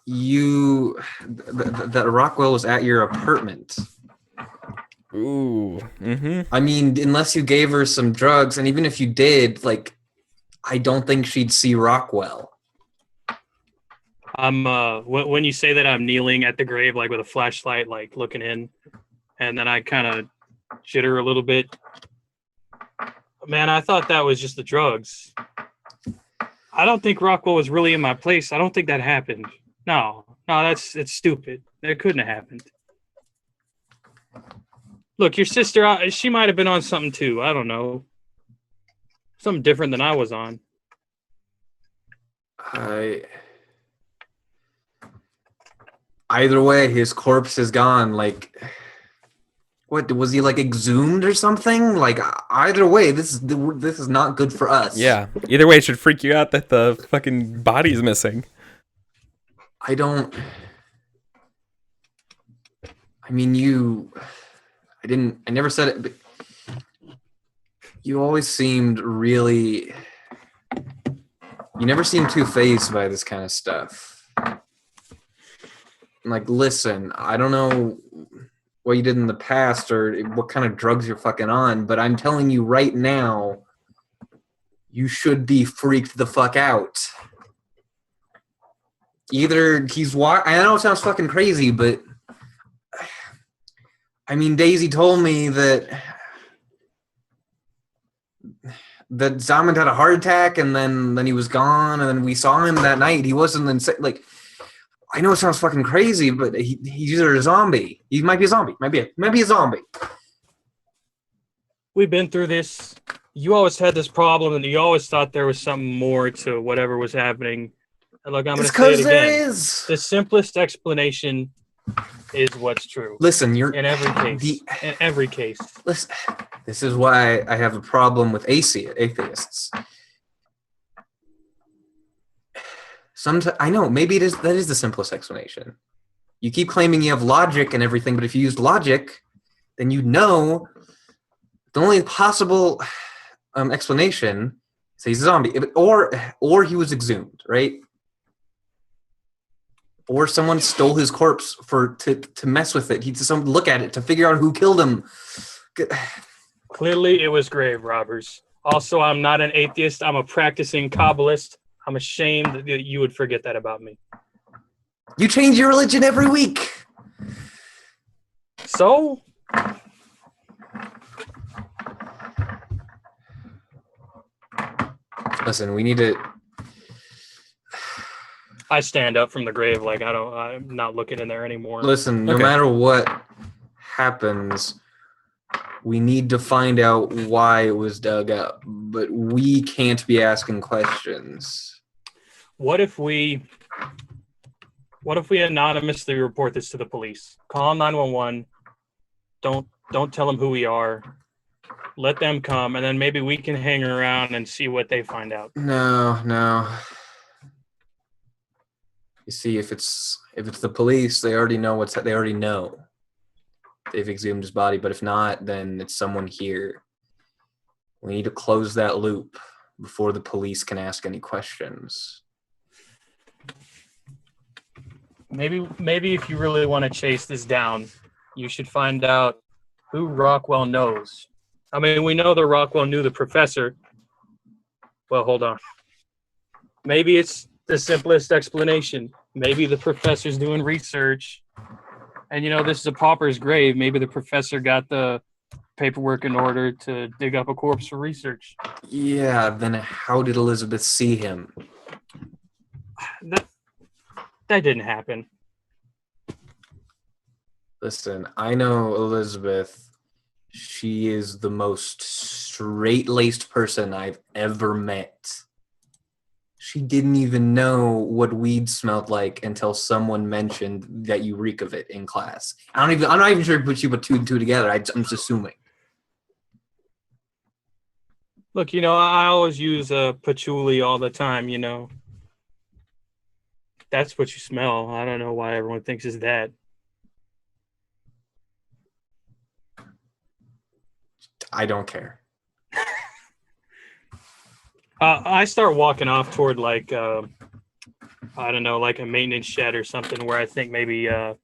that Rockwell was at your apartment. Ooh. Mm-hmm. I mean, unless you gave her some drugs, and even if you did, like, I don't think she'd see Rockwell. I'm when you say that, I'm kneeling at the grave like with a flashlight, like looking in, and then I kind of jitter a little bit. Man, I thought that was just the drugs. I don't think Rockwell was really in my place. I don't think that happened. No, it's stupid. It couldn't have happened. Look, your sister, she might have been on something too. I don't know. Something different than I was on. Either way, his corpse is gone. Like, what was he like exhumed or something? Like, either way, this is not good for us. Yeah. Either way, it should freak you out that the fucking body's missing. I mean, I never said it, but you always seemed really, you never seemed too fazed by this kind of stuff. Like, listen, I don't know what you did in the past or what kind of drugs you're fucking on, but I'm telling you right now, you should be freaked the fuck out. Either I know it sounds fucking crazy, but I mean, Daisy told me that Zaman had a heart attack and then he was gone, and then we saw him that night. He wasn't insane. Like, I know it sounds fucking crazy, but he's either a zombie. He might be a zombie. Might be a zombie. We've been through this. You always had this problem, and you always thought there was something more to whatever was happening. And look, I'm going to say it again. The simplest explanation is what's true. Listen, you're in every case. In every case. Listen, this is why I have a problem with atheists. sometimes I know maybe that is the simplest explanation. You keep claiming you have logic and everything, but if you used logic, then you know the only possible explanation is he's a zombie, or he was exhumed, right? Or someone stole his corpse to mess with it. He to someone look at it to figure out who killed him. Clearly, it was grave robbers. Also, I'm not an atheist. I'm a practicing Kabbalist. I'm ashamed that you would forget that about me. You change your religion every week. So? Listen, we need to... I stand up from the grave like I'm not looking in there anymore. Listen, no matter what happens, we need to find out why it was dug up, but we can't be asking questions. What if we anonymously report this to the police? Call 911. Don't tell them who we are. Let them come, and then maybe we can hang around and see what they find out. No. You see, if it's the police, they already know they already know. They've exhumed his body, but if not, then it's someone here. We need to close that loop before the police can ask any questions. Maybe if you really want to chase this down, you should find out who Rockwell knows. I mean, we know that Rockwell knew the professor. Well, hold on. Maybe it's the simplest explanation. Maybe the professor's doing research. And, this is a pauper's grave. Maybe the professor got the paperwork in order to dig up a corpse for research. Yeah, then how did Elizabeth see him? That didn't happen. Listen, I know Elizabeth. She is the most straight-laced person I've ever met. She didn't even know what weed smelled like until someone mentioned that you reek of it in class. I'm not even sure if she put two and two together. I'm just assuming. Look, I always use patchouli all the time, That's what you smell. I don't know why everyone thinks it's that. I don't care. I start walking off toward like I don't know, like a maintenance shed or something where I think maybe like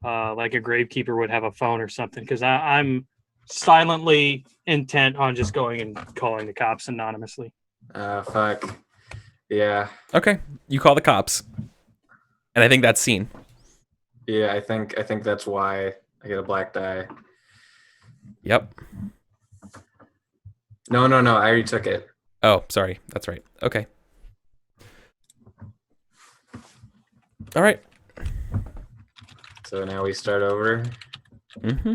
a gravekeeper would have a phone or something, because I'm silently intent on just going and calling the cops anonymously. Fuck. Yeah. Okay, you call the cops, and I think that's scene. Yeah, I think that's why I get a black die. Yep. No, I already took it. Oh, sorry. That's right. Okay. All right. So now we start over. Mm-hmm.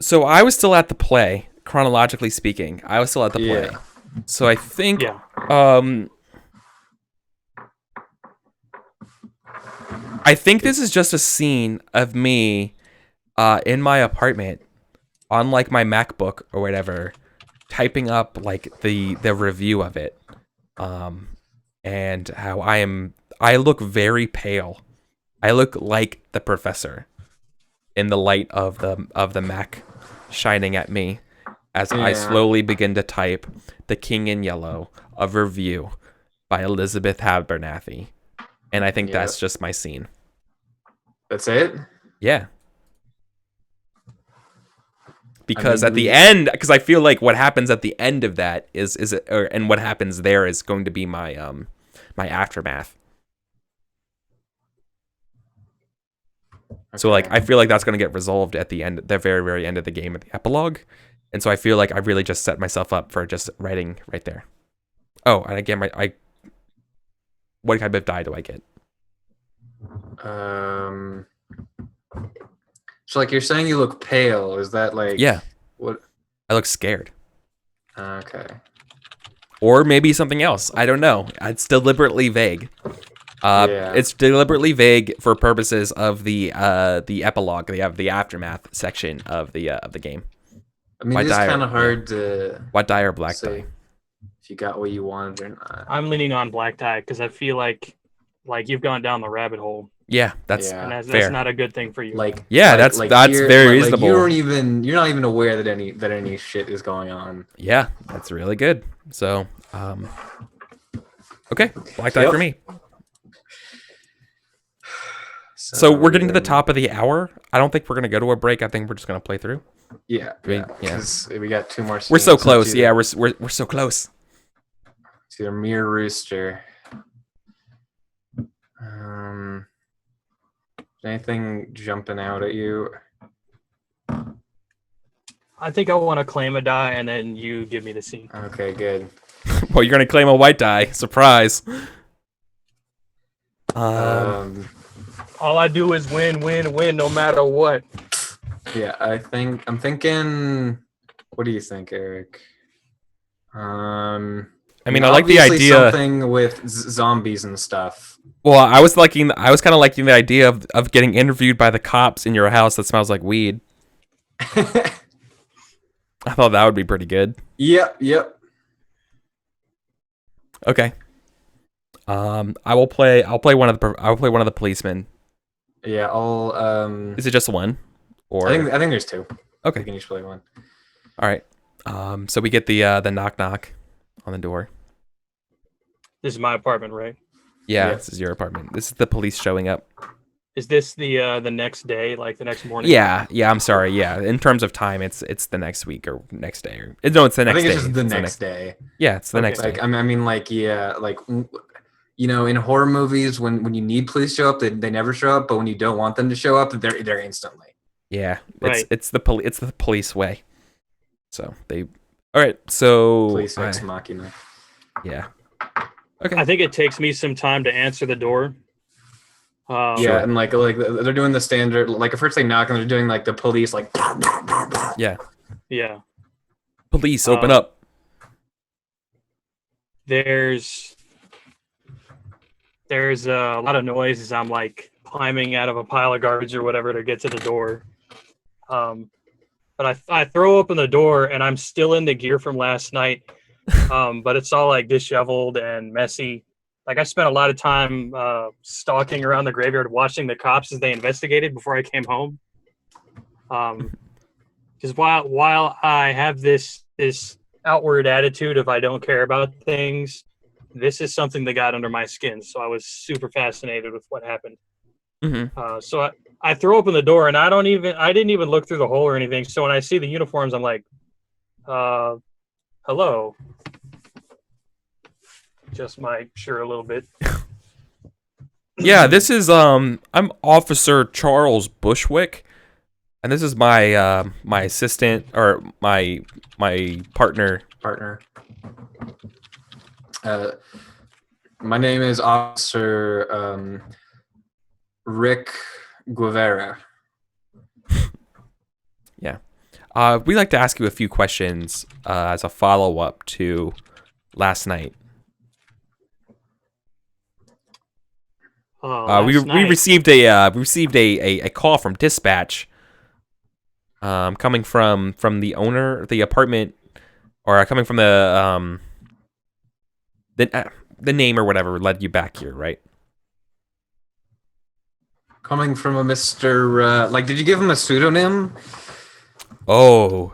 So I was still at the play, chronologically speaking. I was still at the play. Yeah. So I think I think this is just a scene of me in my apartment on like my MacBook or whatever, typing up like the review of it. And how I look very pale. I look like the professor in the light of the Mac shining at me as I slowly begin to type The King in Yellow, a review by Elizabeth Abernathy. And I think that's just my scene. That's it? Yeah. Because at the end, because I feel like what happens at the end of that and what happens there is going to be my my aftermath. Okay. So like I feel like that's going to get resolved at the end, the very, very end of the game, at the epilogue. And so I feel like I really just set myself up for just writing right there. Oh, and again, what type of die do I get? So like you're saying you look pale. Is that like what? I look scared. Okay. Or maybe something else. I don't know. It's deliberately vague. It's deliberately vague for purposes of the epilogue, the aftermath section of the game. I mean, White it is dye kind or- of hard to White dye or black say dye? if you got what you wanted or not. I'm leaning on black tie because I feel like you've gone down the rabbit hole, Yeah, that's Yeah. and that's fair. not a good thing for you. Like Yeah, like, that's very like, reasonable. you're not even aware that any shit is going on. Yeah, that's really good. So, okay, black dye Yep. for me. So we're getting to the top of the hour. I don't think we're gonna go to a break. I think we're just gonna play through. Yeah, We- yeah. yeah. 'Cause we got 2 more. We're so scenes. close. It's Yeah, either- we're so close. It's either me or Rooster. Anything jumping out at you? I think I want to claim a die, and then you give me the scene. Okay, good. Well, you're gonna claim a white dye. Surprise. All I do is win, no matter what. Yeah, I'm thinking. What do you think, Eric? I mean, I like the obviously idea. something with zombies and stuff. Well, I was kind of liking the idea of getting interviewed by the cops in your house that smells like weed. I thought that would be pretty good. Yep. Okay. I'll play one of the policemen. Yeah, I'll. Is it just one? Or I think there's 2. okay. You can each play one. All right. So we get the knock knock on the door. This is my apartment, right? Yeah, Yeah. this is your apartment. This is the police showing up. Is this the next day, like the next morning? Yeah. I'm sorry. Yeah, in terms of time, it's the next week or next day. No, it's the next I think day. it's just the It's next day. Yeah, it's the Okay. next day. Like I mean, like yeah, like in horror movies, when you need police to show up, they never show up. But when you don't want them to show up, they're instantly. Yeah, Right. it's the police way. So they. All right. So Police ex machina. yeah. Okay. I think it takes me some time to answer the door. Yeah, Sure. and like they're doing the standard. Like at first they knock and they're doing like the police like. Yeah. Yeah. Police, open Um, up. There's a lot of noise as I'm like climbing out of a pile of garbage or whatever to get to the door. But I throw open the door and I'm still in the gear from last night. But it's all like disheveled and messy. Like I spent a lot of time stalking around the graveyard watching the cops as they investigated before I came home. Because while I have this outward attitude of I don't care about things, this is something that got under my skin. So I was super fascinated with what happened. Mm-hmm. So I throw open the door and I didn't even look through the hole or anything. So when I see the uniforms, I'm like, hello. Just my shirt a little bit. Yeah, this is I'm Officer Charles Bushwick, and this is my my assistant or my partner. My name is Officer Rick Guevara. Yeah. We'd like to ask you a few questions as a follow-up to last night. We received a call from dispatch coming from the owner of the apartment, or coming from the name or whatever led you back here, right? Coming from a Mr. Like, did you give him a pseudonym? Oh.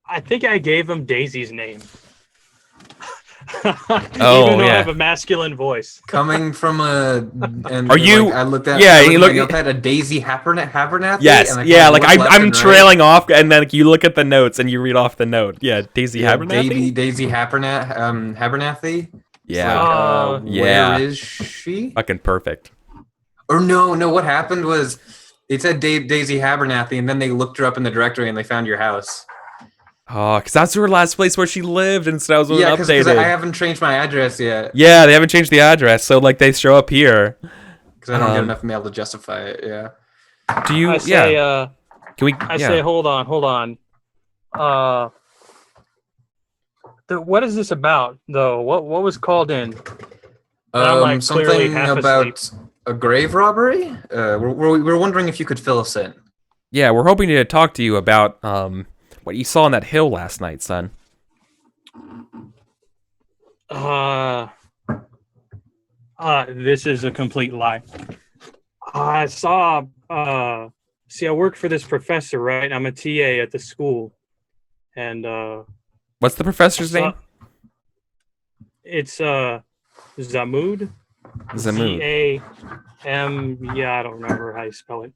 I think I gave him Daisy's name. Oh, Even though I yeah. have a masculine voice. Coming from a. And Are you- Like, I looked at. yeah, I you looked look- at a Daisy Habernathy. Yes, and I yeah, kinda like looked left I'm and right. trailing off, and then you look at the notes and you read off the note. Yeah, Daisy Yeah, Habernathy? Daisy Habernathy. Yeah, Like, Yeah. Where is she? fucking perfect. Or no. What happened was it said Daisy Habernathy, and then they looked her up in the directory and they found your house. Oh, because that's her last place where she lived, and so I was Yeah, because updated. I haven't changed my address yet. Yeah, they haven't changed the address, so like they show up here. Because I don't get Um, enough mail to justify it. Yeah. Do you? I say, Can we? I say, hold on. What is this about, though? What was called in? I'm, like, clearly Something half about a grave robbery. We're wondering if you could fill us in. Yeah, we're hoping to talk to you about what you saw on that hill last night, son. This is a complete lie. I saw. See, I work for this professor, right? I'm a TA at the school, and What's the professor's name? It's Zamud. Zamud. Z-A-M. Yeah, I don't remember how you spell it.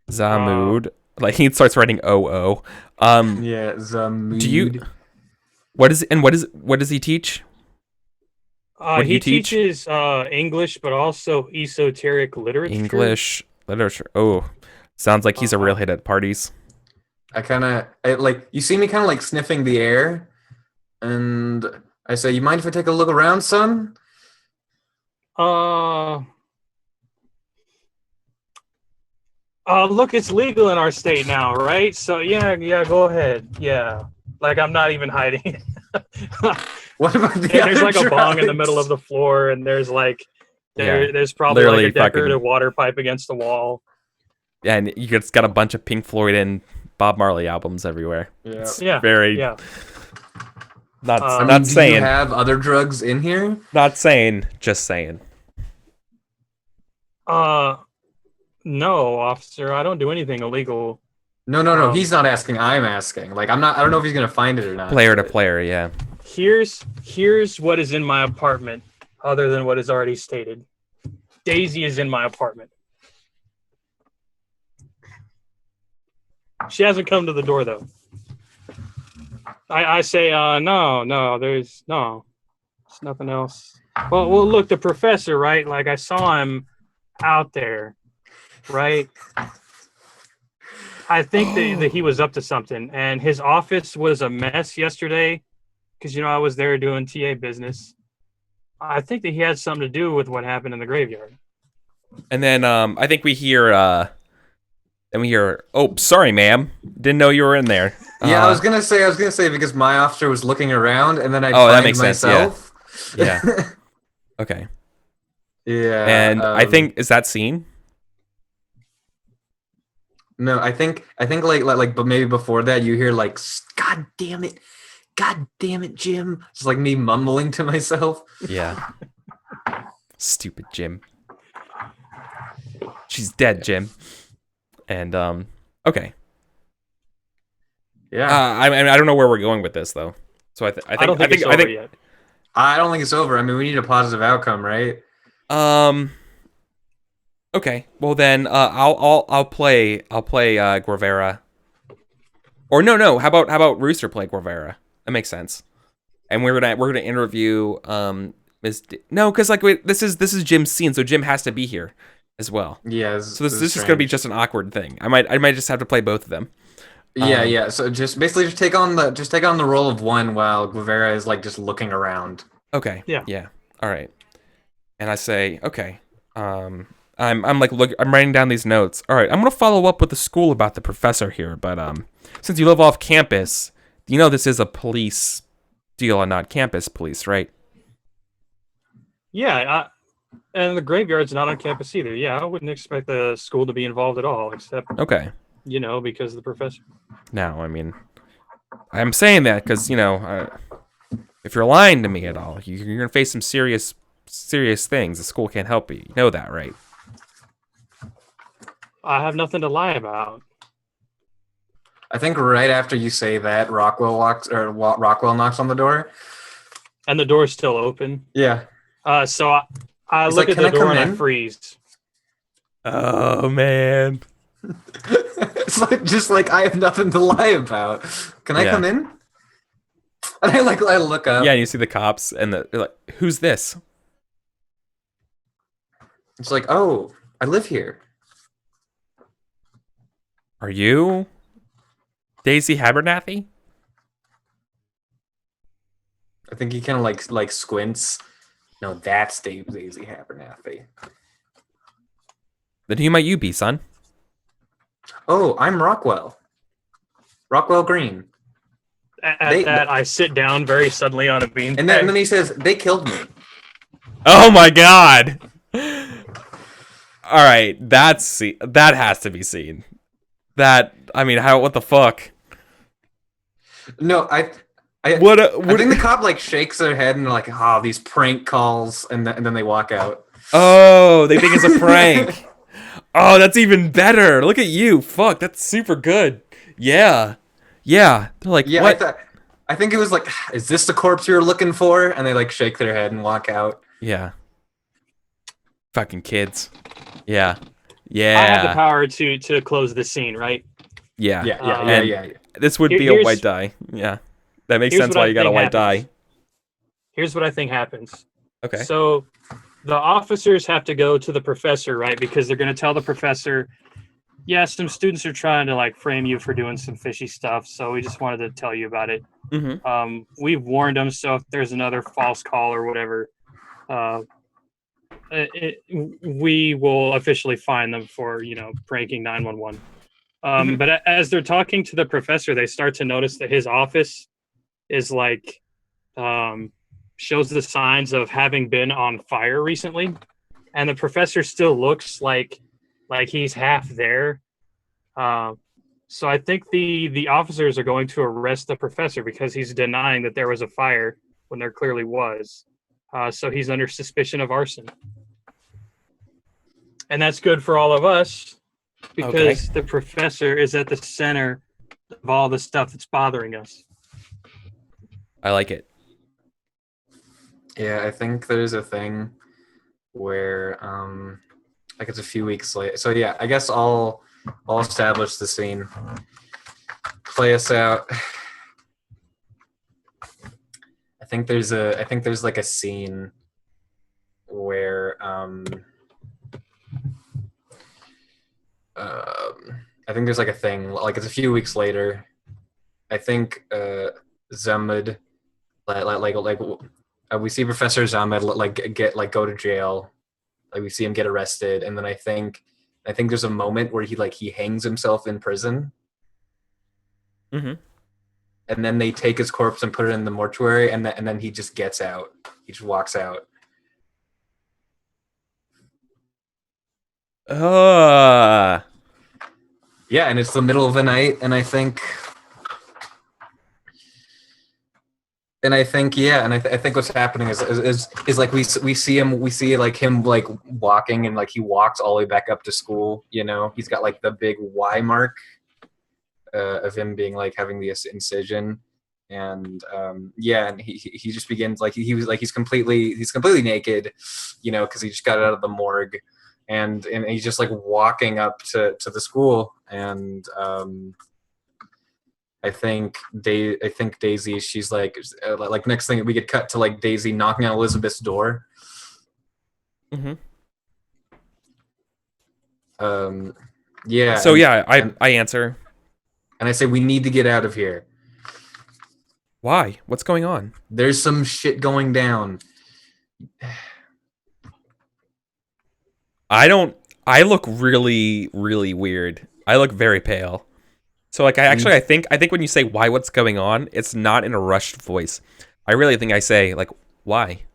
Zamud. Like he starts writing O-O. Yeah, Zamud. Do you? What does he teach? What do He you teach? teaches English, but also esoteric literature. English literature. Oh, sounds like he's a real hit at parties. You see me kind of like sniffing the air, and I say, "You mind if I take a look around, son?" Look, it's legal in our state now, right? So yeah, go ahead. Yeah, like I'm not even hiding it. What about the There's other like a bong in the drugs? middle of the floor, and there's like Yeah, there's probably literally like a decorative water pipe against the wall. Yeah, and you just got a bunch of Pink Floyd and Bob Marley albums everywhere. Yeah. It's Yeah, very yeah. not I not Do saying, you have other drugs in here? not saying, just saying. No, officer, I don't do anything illegal. No. He's not asking. I'm asking. Like, I'm not. I don't know if he's gonna find it or not. Player to player, yeah. Here's what is in my apartment, other than what is already stated. Daisy is in my apartment. She hasn't come to the door though. I say, no, there's nothing else. Well, look, the professor, right? Like I saw him out there, right? I think that he was up to something, and his office was a mess yesterday because I was there doing TA business. I think that he had something to do with what happened in the graveyard. And then I think we hear oh, sorry, ma'am. Didn't know you were in there. Yeah, I was gonna say because my officer was looking around, and then I that find makes sense, myself. Yeah. Okay. Yeah. And I think, is that scene? No, I think like, but maybe before that, you hear like, God damn it, Jim. It's like me mumbling to myself. Yeah. Stupid Jim. She's dead, Jim. And okay. Yeah. I don't know where we're going with this though. So I think it's over yet. I don't think it's over. I mean, we need a positive outcome, right? Okay. Well then, I'll play Guevara. Or no. How about Rooster play Guevara? That makes sense. And we're gonna interview no, because like this is Jim's scene, so Jim has to be here as well. Yeah. So this is gonna be just an awkward thing. I might just have to play both of them. Yeah. So just take on the role of one while Guevara is like just looking around. Okay. Yeah. All right. And I say, okay. I'm writing down these notes. All right. I'm gonna follow up with the school about the professor here, but since you live off campus, this is a police deal and not campus police, right? Yeah, and the graveyard's not on campus either. Yeah, I wouldn't expect the school to be involved at all, except Okay. because of the professor. Now, I mean, I'm saying that because if you're lying to me at all, you're gonna face some serious things. The school can't help you. You know that, right? I have nothing to lie about. I think right after you say that, Rockwell knocks on the door. And the door's still open. Yeah. So I He's look like, at the "Can I door come and I in?" freeze. Oh man. It's like just like I have nothing to lie about. Can I Yeah. come in? And I look up. Yeah, and you see the cops, and they're like, "Who's this?" It's like, oh, I live here. Are you Daisy Abernathy? I think he kind of like squints. No, that's Daisy Abernathy. Then who might you be, son? Oh, I'm Rockwell. Rockwell Green. At that, I sit down very suddenly on a beanbag. And then he says, they killed me. Oh my god! All right, that has to be seen. What the fuck? No, I What? think the cop like shakes their head and they're like, "Oh, these prank calls," and then they walk out. Oh, they think it's a prank. Oh, that's even better. Look at you. Fuck, that's super good. Yeah. Yeah. They're like, Yeah, what? I think it was like, "Is this the corpse you were looking for?" And they like shake their head and walk out. Yeah. Fucking kids. Yeah. I have the Yeah. power to close the scene, right? Yeah. And Yeah. this would be a white die. Yeah. That makes here's sense what why I you got a think white happens. die. Here's what I think happens. Okay. So the officers have to go to the professor, right? Because they're going to tell the professor, yeah, some students are trying to like frame you for doing some fishy stuff. So we just wanted to tell you about it. Mm-hmm. We've warned them. So if there's another false call or whatever, we will officially fine them for, pranking 911. But as they're talking to the professor, they start to notice that his office is like, shows the signs of having been on fire recently, and the professor still looks like he's half there. So I think the officers are going to arrest the professor because he's denying that there was a fire when there clearly was. So he's under suspicion of arson, and that's good for all of us because the professor is at the center of all the stuff that's bothering us. I like it. Yeah, I think there's a thing where like it's a few weeks later. So yeah, I guess I'll establish the scene. Play us out. I think there's like a scene where I think there's like a thing, like it's a few weeks later. I think Zamed we see Professor Zamed go to jail. Like we see him get arrested, and then I think there's a moment where he hangs himself in prison. Mm-hmm. And then they take his corpse and put it in the mortuary, and then he just gets out. He just walks out. Yeah, and it's the middle of the night, and I think what's happening is like we see him like walking, and like he walks all the way back up to school. He's got like the big Y mark of him being like having the incision, and and he just begins like he's completely naked, because he just got out of the morgue, and he's just like walking up to the school, and I think Daisy, she's like next thing we get cut to like Daisy knocking on Elizabeth's door. Mm-hmm. Yeah. So I answer. And I say, we need to get out of here. Why? What's going on? There's some shit going down. I look really, really weird. I look very pale. So like I think when you say why, what's going on, it's not in a rushed voice. I really think I say like, why?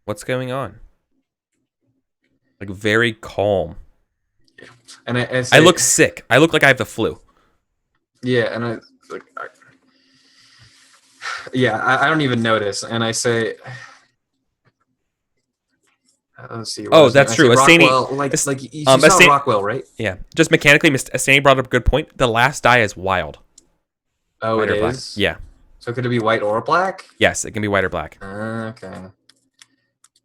What's going on? Like very calm. And I look sick. I look like I have the flu. Yeah, and I don't even notice. And I say, let's see. Oh, that's true. Rockwell, you saw Rockwell, right? Yeah. Just mechanically, Astani brought up a good point. The last die is wild. Oh, white it or is? Black. Yeah. So could it be white or black? Yes, it can be white or black. Okay.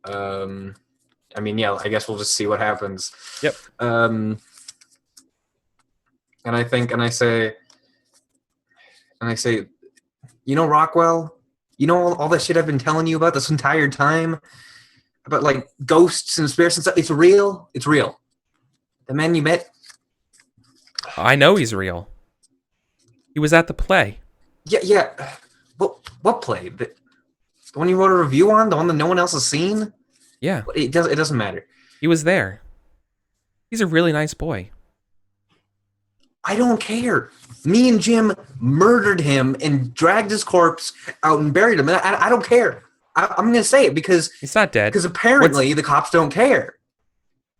I mean, yeah. I guess we'll just see what happens. Yep. And I say, Rockwell, all that shit I've been telling you about this entire time about like ghosts and spirits and stuff. It's real. It's real. The man you met. I know he's real. He was at the play. Yeah. What play? The one you wrote a review on? The one that no one else has seen? Yeah. It doesn't matter. He was there. He's a really nice boy. I don't care. Me and Jim murdered him and dragged his corpse out and buried him. And I don't care. I'm going to say it because he's not dead. Because apparently the cops don't care.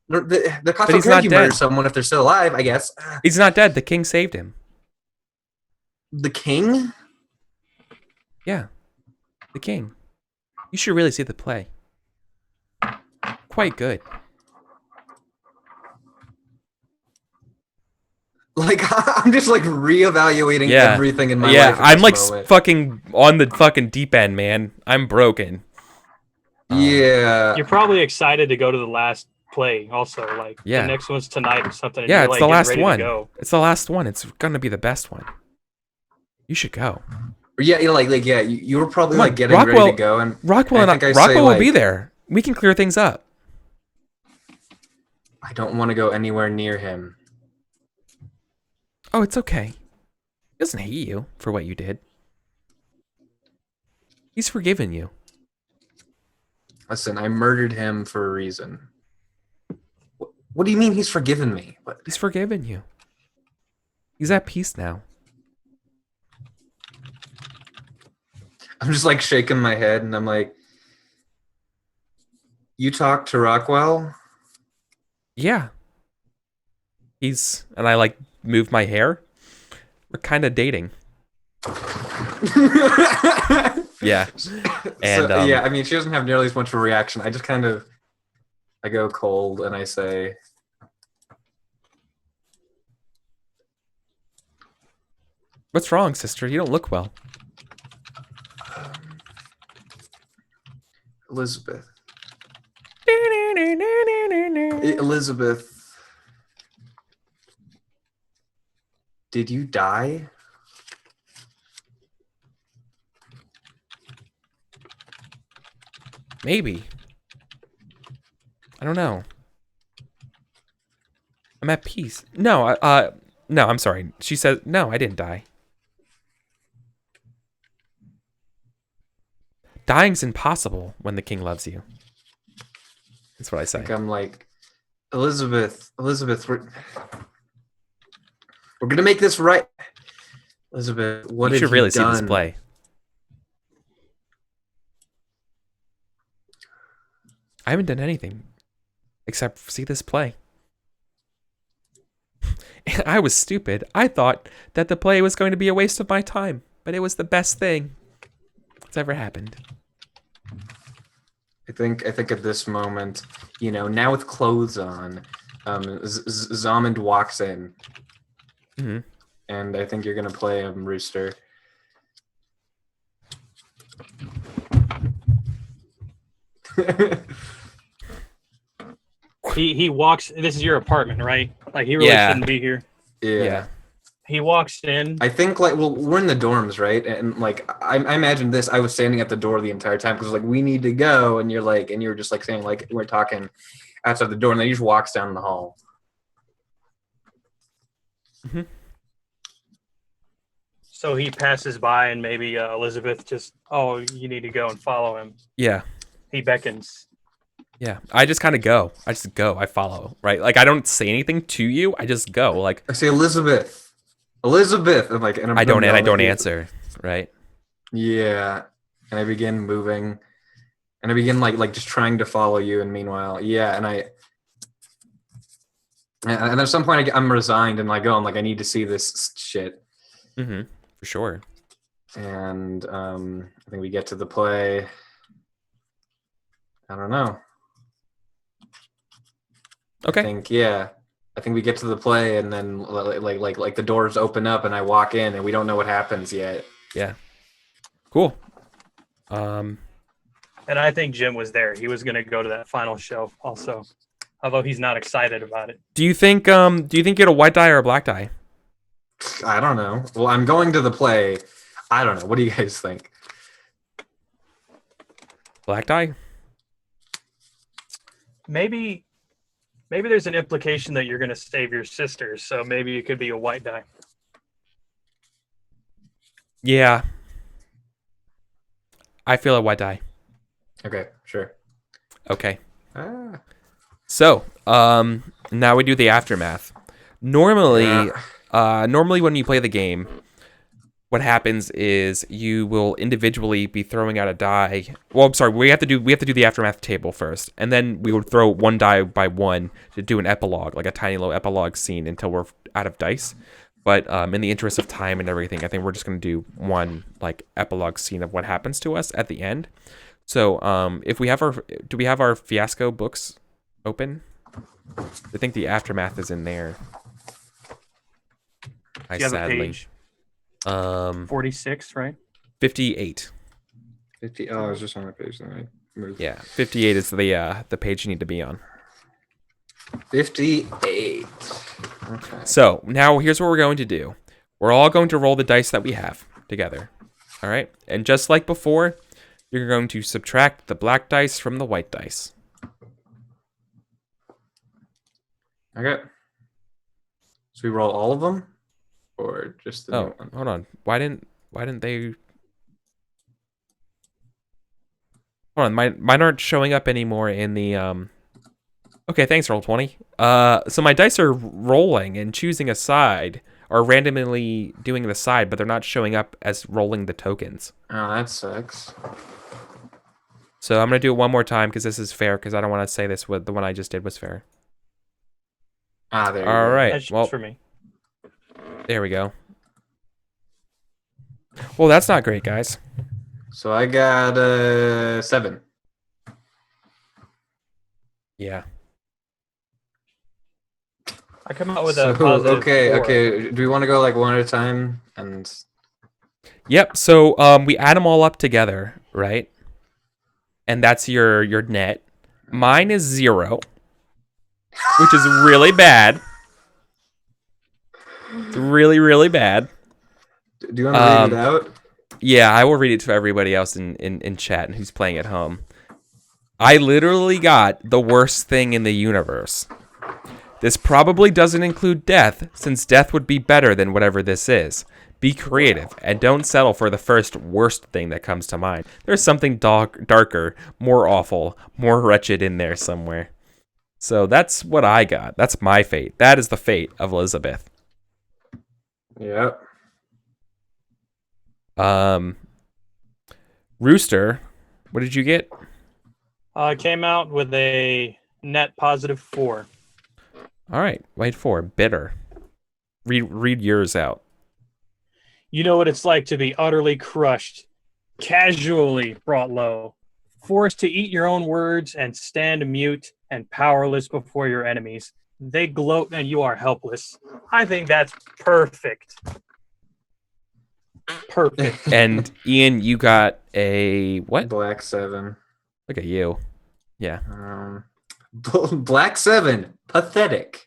The cops don't care if you murder someone if they're still alive, I guess. He's not dead. The king saved him. The king? Yeah, the king. You should really see the play. Quite good. Like I'm just like reevaluating Yeah. everything in my Yeah, life. At I'm this like moment. fucking on the fucking deep end, man. I'm broken. Yeah. You're probably excited to go to the last play. Also, like Yeah. the next one's tonight or something. And Yeah, you're it's like the getting last ready one. to go. It's the last one. It's gonna be the best one. You should go. Yeah, yeah. You were probably Come on, like getting ready Rockwell- to go, and Rockwell I and think I say, Rockwell will be like, there. We can clear things up. I don't want to go anywhere near him. Oh, it's okay. He doesn't hate you for what you did. He's forgiven you. Listen, I murdered him for a reason. What do you mean he's forgiven me? What? He's forgiven you. He's at peace now. I'm just like shaking my head, and I'm like, you talked to Rockwell? Yeah. And I like move my hair. We're kind of dating. Yeah. And yeah, I mean, she doesn't have nearly as much of a reaction. I just kind of, I go cold, and I say, what's wrong, sister? You don't look well. Elizabeth. Elizabeth. Did you die? Maybe. I don't know. I'm at peace. No, no, I'm sorry. She says, no, I didn't die. Dying's impossible when the king loves you. That's what I say. Like, I'm like, Elizabeth, we're gonna make this right. Elizabeth, what You have should you really see done? this play. I haven't done anything except see this play. I was stupid. I thought that the play was going to be a waste of my time, but it was the best thing that's ever happened. I think at this moment, you know, now with clothes on, Zamond walks in, Mm-hmm. and I think you're gonna play him, Rooster. He walks. This is your apartment, right? Like he really Yeah. shouldn't be here. Yeah. He walks in. I think, like, well, we're in the dorms, right? And like, I imagine this. I was standing at the door the entire time because like we need to go, and you're like, and you were just like saying like we're talking outside the door, and then he just walks down the hall. Mm-hmm. So he passes by, and maybe Elizabeth just, oh, you need to go and follow him. Yeah. He beckons. Yeah. I just kind of go. I just go. I follow, right? Like, I don't say anything to you. I just go. Like, I say, Elizabeth, and like, and I don't yelling at you. answer, right? Yeah, and I begin moving, and I begin like just trying to follow you. And meanwhile, yeah, and at some point I'm resigned and I go, I'm like, I need to see this shit. Mm-hmm. For sure. And I think we get to the play. I don't know. Okay. I think we get to the play, and then like the doors open up, and I walk in, and we don't know what happens yet. Yeah. Cool. And I think Jim was there. He was going to go to that final show also, although he's not excited about it. Do you think you get a white die or a black die? I don't know. Well, I'm going to the play. I don't know. What do you guys think? Black die? Maybe there's an implication that you're going to save your sister, so maybe it could be a white die. Yeah. I feel a white die. Okay, sure. Okay. So, now we do the aftermath. Normally when you play the game, what happens is you will individually be throwing out a die. Well, I'm sorry, we have to do the aftermath table first, and then we would throw one die by one to do an epilogue, like a tiny little epilogue scene until we're out of dice. But in the interest of time and everything, I think we're just gonna do one like epilogue scene of what happens to us at the end. So if we have do we have our Fiasco books open? I think the aftermath is in there. Do you have a Sadly. page? 46, right? 58. 50. Oh, I was just on that page. Then I moved. Yeah, 58 is the page you need to be on. 58. Okay. So now here's what we're going to do. We're all going to roll the dice that we have together. All right, and just like before, you're going to subtract the black dice from the white dice. Okay. So we roll all of them, or just the new one? Hold on. Why didn't they? Hold on, mine aren't showing up anymore in the Okay, thanks, Roll20. So my dice are rolling and choosing a side, or randomly doing the side, but they're not showing up as rolling the tokens. Oh, that sucks. So I'm gonna do it one more time because this is fair. Because I don't want to say this the one I just did was fair. Ah, there you All go. right. That's Well, just for me. there we go. Well, that's not great, guys. So I got 7. Yeah. I come out with So, a positive okay, 4. okay. Do we want to go like one at a time? And Yep. So we add them all up together, right? And that's your net. Mine is 0, which is really bad. It's really, really bad. do you want to read it out? Yeah, I will read it to everybody else in chat and who's playing at home. I literally got the worst thing in the universe. This probably doesn't include death, since death would be better than whatever this is. Be creative, and don't settle for the first worst thing that comes to mind. There's something darker, more awful, more wretched in there somewhere. So that's what I got. That's my fate. That is the fate of Elizabeth. Yep. Rooster, what did you get? I came out with a net positive 4. All right, wait for bitter. Read yours out. You know what it's like to be utterly crushed, casually brought low, forced to eat your own words and stand mute and powerless before your enemies. They gloat and you are helpless. I think that's perfect. Perfect. And Ian, you got a what? Black 7. Look at you. Yeah. Black 7. Pathetic.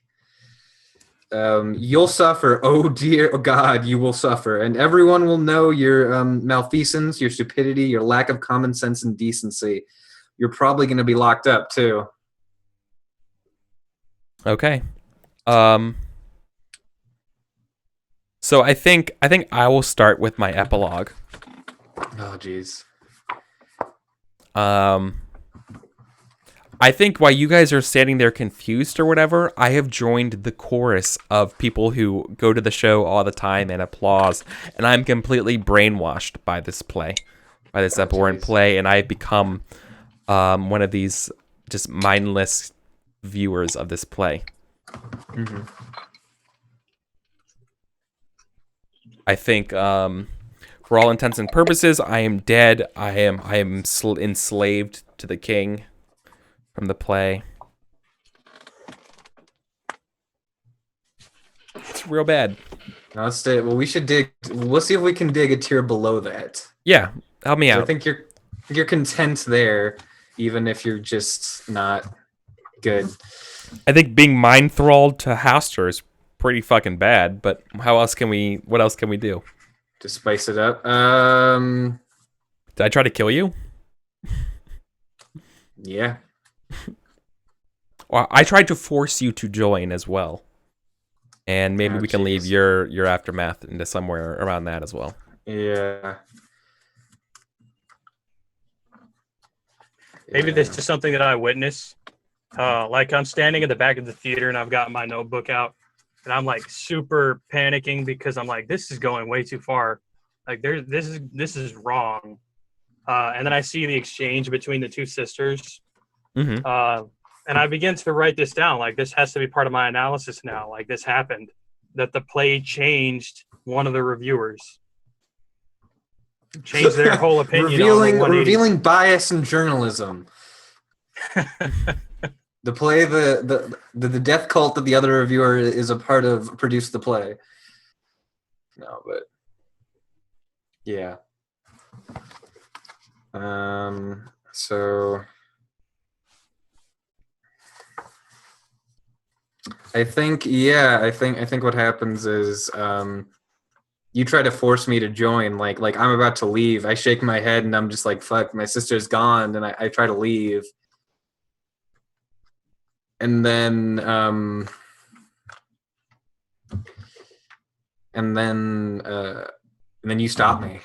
You'll suffer. Oh dear, oh God, you will suffer, and everyone will know your malfeasance, your stupidity, your lack of common sense and decency. You're probably going to be locked up too. Okay. So I think I will start with my epilogue. Oh jeez. I think while you guys are standing there confused or whatever, I have joined the chorus of people who go to the show all the time and applause, and I'm completely brainwashed by this play, by this abhorrent play, and I've become one of these just mindless viewers of this play. Mm-hmm. I think, for all intents and purposes, I am dead. I am enslaved to the king from the play. It's real bad. Now let's stay. Well, we should dig. We'll see if we can dig a tier below that. Yeah, help me out. I think you're content there, even if you're just not good. I think being mind thralled to Haster is pretty fucking bad, but what else can we do? To spice it up. Did I try to kill you? Yeah. Well, I tried to force you to join as well. And maybe we can leave your aftermath into somewhere around that as well. Yeah. Maybe this is something that I witness. Like I'm standing at the back of the theater and I've got my notebook out and I'm like super panicking because I'm like, this is going way too far. Like this is wrong. And then I see the exchange between the two sisters. Mm-hmm. And I begin to write this down. Like this has to be part of my analysis now. Like this happened. that the play changed one of the reviewers. Changed their whole opinion. revealing bias in journalism. The play, the death cult that the other reviewer is a part of produced the play. No, but yeah. So I think what happens is you try to force me to join, like I'm about to leave. I shake my head and I'm just like, fuck, my sister's gone, and I try to leave. And then you stop me.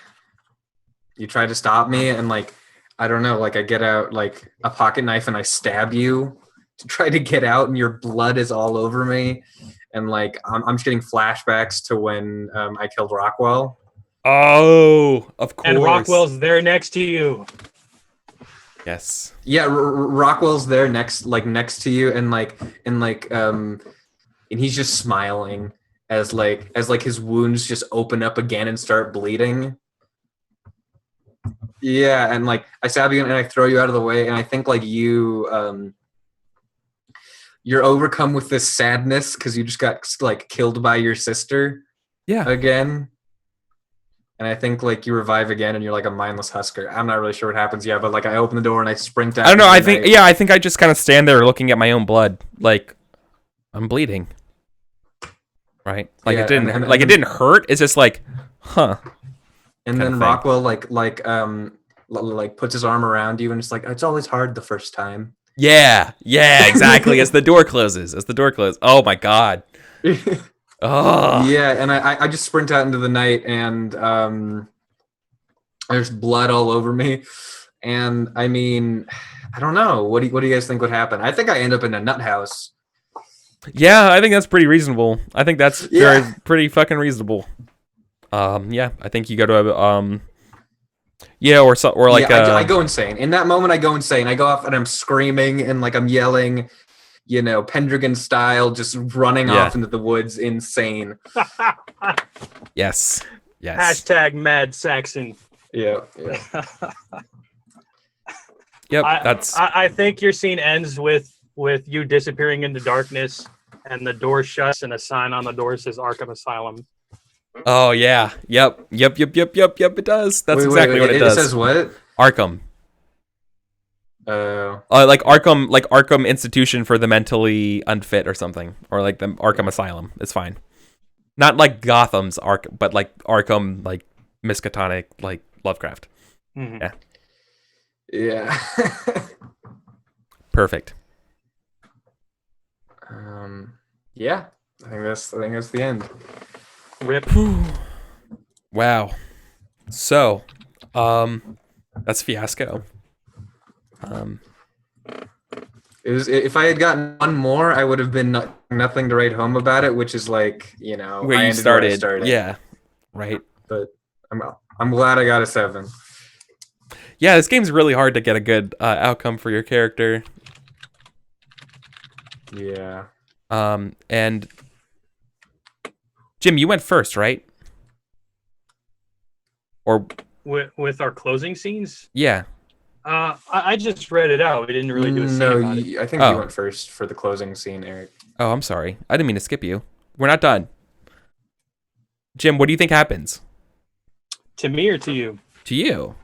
You try to stop me, and like, I don't know, like I get out like a pocket knife and I stab you to try to get out, and your blood is all over me. And like I'm just getting flashbacks to when I killed Rockwell. Oh, of course. And Rockwell's there next to you. Yes. Yeah, Rockwell's there next to you, and he's just smiling as his wounds just open up again and start bleeding. Yeah, and like I stab you and I throw you out of the way, and I think like you're overcome with this sadness because you just got like killed by your sister. Yeah. Again. And I think like you revive again and you're like a mindless husker. I'm not really sure what happens yet, but like I open the door and I sprint out. I don't know. I think I just kind of stand there looking at my own blood, like I'm bleeding. Right? Like it didn't hurt. It's just like, huh. And then Rockwell like puts his arm around you and it's like, it's always hard the first time. Yeah, exactly. As the door closes. Oh my god. Oh. Yeah, and I just sprint out into the night, and there's blood all over me. And I mean, I don't know. What do you guys think would happen? I think I end up in a nut house. Yeah, I think that's pretty reasonable. I think that's pretty fucking reasonable. Yeah, I think you go to a I go insane. In that moment, I go insane. I go off and I'm screaming and like I'm yelling, Pendragon style, just running off into the woods, insane. Yes. Hashtag Mad Saxon. Yeah. Yep. I think your scene ends with you disappearing into darkness and the door shuts and a sign on the door says Arkham Asylum. Oh yeah. Yep. It does. That's exactly what it does. It says what? Arkham. Like Arkham Institution for the mentally unfit or something, or like the Arkham Asylum. It's fine. Not like Gotham's but like Arkham, like Miskatonic, like Lovecraft. Mm-hmm. Yeah. Perfect. Yeah. I think that's the end. Rip. Wow. So, that's Fiasco. If I had gotten one more, I would have been nothing to write home about it, which is like, where you started. Yeah, right. But I'm glad I got a 7. Yeah, this game's really hard to get a good outcome for your character. Yeah. And Jim, you went first, right? Or with our closing scenes? Yeah. I just read it out. We didn't really do a scene about it. I think you went first for the closing scene, Eric. Oh, I'm sorry. I didn't mean to skip you. We're not done. Jim, what do you think happens? To me or to you? To you.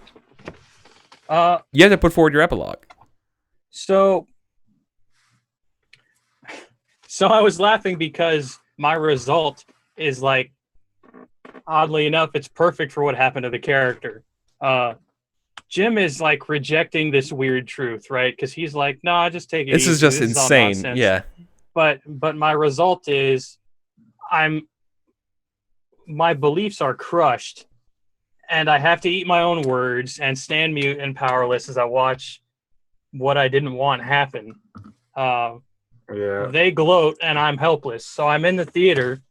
You have to put forward your epilogue. So I was laughing because my result is like, oddly enough, it's perfect for what happened to the character. Jim is like rejecting this weird truth, right? Because he's like, no, just take it. This is just insane. Yeah. But my result is my beliefs are crushed and I have to eat my own words and stand mute and powerless as I watch what I didn't want happen. They gloat and I'm helpless. So I'm in the theater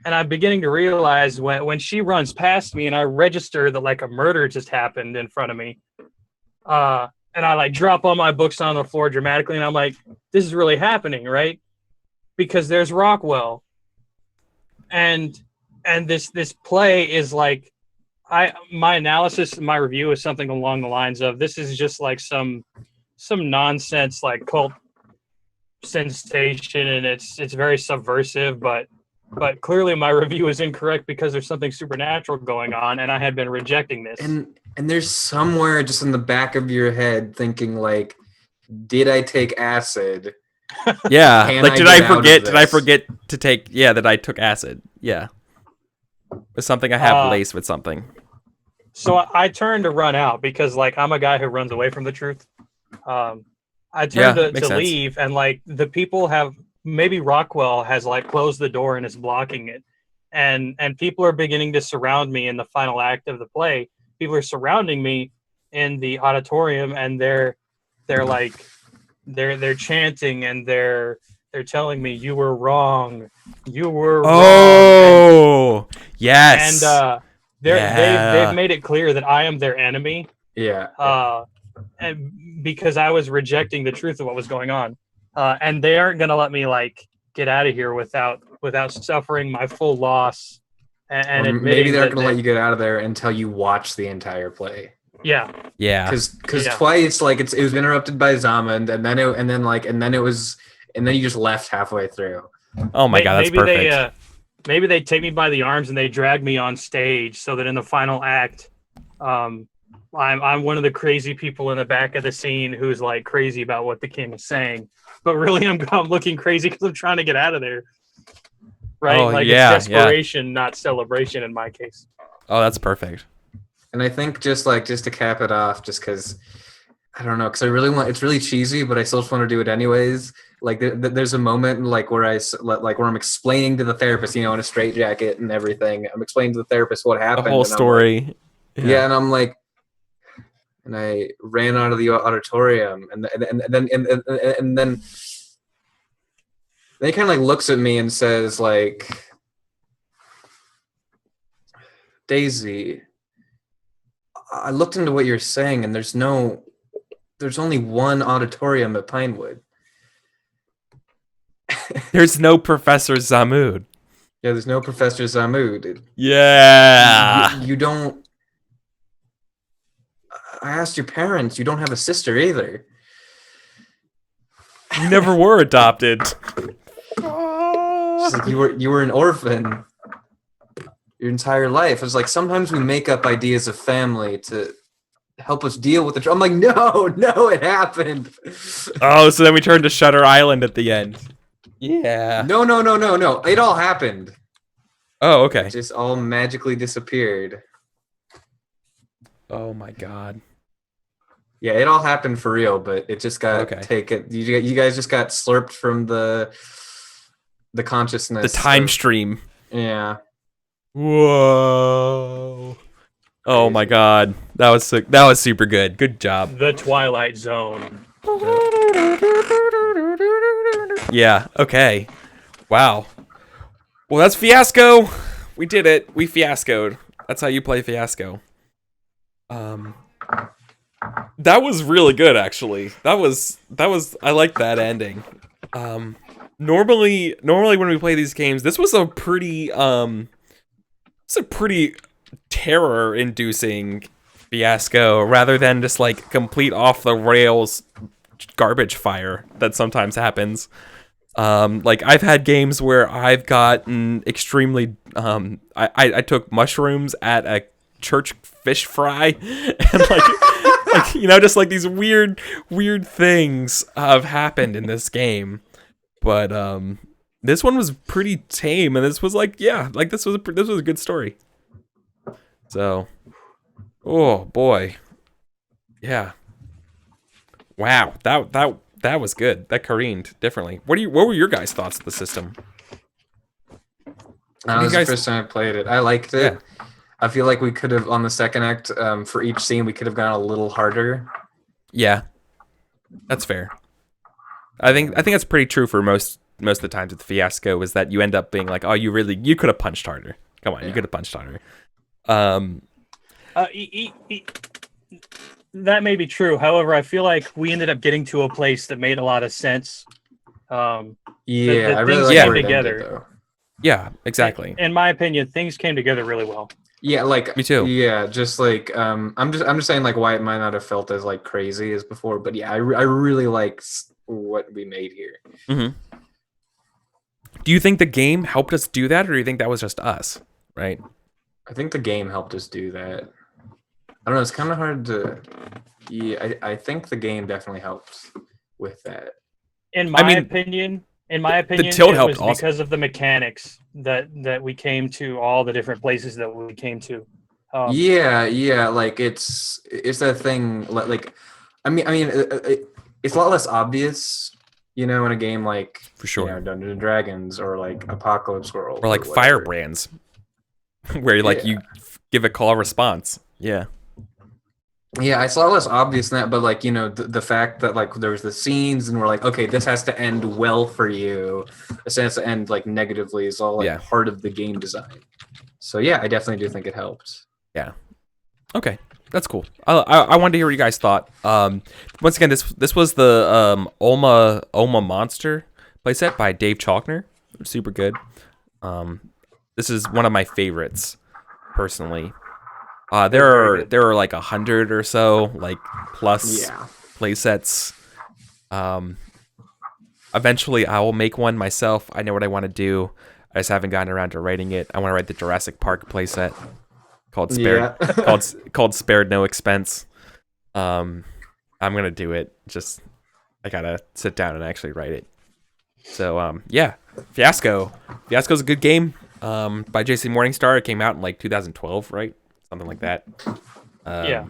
and I'm beginning to realize when she runs past me and I register that like a murder just happened in front of me. And I like drop all my books on the floor dramatically. And I'm like, this is really happening, right? Because there's Rockwell. and this play is like my analysis, my review is something along the lines of this is just like some nonsense like cult sensation, and it's very subversive, but clearly my review is incorrect because there's something supernatural going on, and I had been rejecting this. And there's somewhere just in the back of your head thinking like, did I take acid? Yeah, Can like I did get I out of forget? Did I this? forget to take? Yeah, that I took acid. Yeah, it's something I have laced with something. So I turned to run out because like I'm a guy who runs away from the truth. I turned Yeah, makes to sense. leave, and like the people have maybe Rockwell has like closed the door and is blocking it, and people are beginning to surround me in the final act of the play. People are surrounding me in the auditorium, and they're like they're chanting, and they're telling me you were wrong, you were wrong. Oh, yes. And Yeah. they've made it clear that I am their enemy. Yeah. And because I was rejecting the truth of what was going on, and they aren't gonna let me like get out of here without suffering my full loss. And Or admitting maybe they're that going to let you get out of there until you watch the entire play. Yeah. Because Yeah. twice like it was interrupted by Zamund, and then you just left halfway through. Oh my god, that's perfect. Maybe they take me by the arms and they drag me on stage so that in the final act, I'm one of the crazy people in the back of the scene who's like crazy about what the king is saying, but really I'm looking crazy because I'm trying to get out of there. Right? Oh, like yeah, it's desperation, not celebration in my case. Oh, that's perfect. And I think just to cap it off, just because I don't know, because I really want, it's really cheesy, but I still just want to do it anyways. Like there's a moment like where I'm explaining to the therapist, in a straitjacket and everything. I'm explaining to the therapist what happened. The whole and story. I'm like, and I'm like, and I ran out of the auditorium, and then he kind of like looks at me and says like, Daisy, I looked into what you're saying, and there's only one auditorium at Pinewood. There's no Professor Zamud. Yeah, there's no Professor Zamud. Yeah. You don't. I asked your parents. You don't have a sister either. You never were adopted. She's like, you were an orphan your entire life. It was like sometimes we make up ideas of family to help us deal with it. I'm like, no, it happened. Oh, so then we turned to Shutter Island at the end. Yeah. No. It all happened. Oh, okay. It just all magically disappeared. Oh my god. Yeah, it all happened for real, but it just got taken. You guys just got slurped from the consciousness. The time stream. Yeah. Whoa. Oh my god. That was super good. Good job. The Twilight Zone. Yeah, okay. Wow. Well, that's Fiasco. We did it. We fiascoed. That's how you play Fiasco. That was really good, actually. That was I like that ending. Normally when we play these games, this was a pretty terror-inducing fiasco rather than just like complete off the rails garbage fire that sometimes happens. Like I've had games where I've gotten extremely I took mushrooms at a church fish fry and like just like these weird things have happened in this game. But this one was pretty tame, and this was like this was a good story. So, oh boy, yeah, wow, that was good. That careened differently. What were your guys' thoughts of the system? That was the first time I played it. I liked it. Yeah. I feel like we could have on the second act for each scene we could have gone a little harder. Yeah, that's fair. I think that's pretty true for most of the times with the Fiasco is that you end up being like, oh, you could have punched harder. Come on, you could have punched harder. That may be true. However, I feel like we ended up getting to a place that made a lot of sense. I really like where it ended, though. Yeah, exactly. In my opinion, things came together really well. Yeah, like Me too. yeah, just like I'm just saying like why it might not have felt as like crazy as before, but yeah, I really like what we made here. Mm-hmm. Do you think the game helped us do that, or do you think that was just us? Right. I think the game helped us do that. I don't know. It's kind of hard to. Yeah, I think the game definitely helped with that. In I my mean, opinion, the tilt it helped was also. because of the mechanics that we came to all the different places that we came to. Yeah, like it's that thing like I mean it's a lot less obvious, in a game like For sure. Dungeons and Dragons or like Apocalypse World Or or like whatever. Firebrands, where like Yeah. you give a call response. Yeah. Yeah, it's a lot less obvious than that, but like the fact that like there's the scenes and we're like, okay, this has to end well for you. This has to end like negatively is all like Yeah. part of the game design. So yeah, I definitely do think it helped. Yeah. Okay, that's cool. I wanted to hear what you guys thought. Once again, this was the Oma Monster playset by Dave Chalkner. Super good. This is one of my favorites, personally. There are like 100 or so like plus Yeah. playsets. Eventually I will make one myself. I know what I want to do. I just haven't gotten around to writing it. I want to write the Jurassic Park playset called Spared Yeah. called Spared No Expense. I'm gonna do it. Just I gotta sit down and actually write it. So yeah, Fiasco. Fiasco's a good game. By JC Morningstar. It came out in like 2012, right? Something like that. Yeah.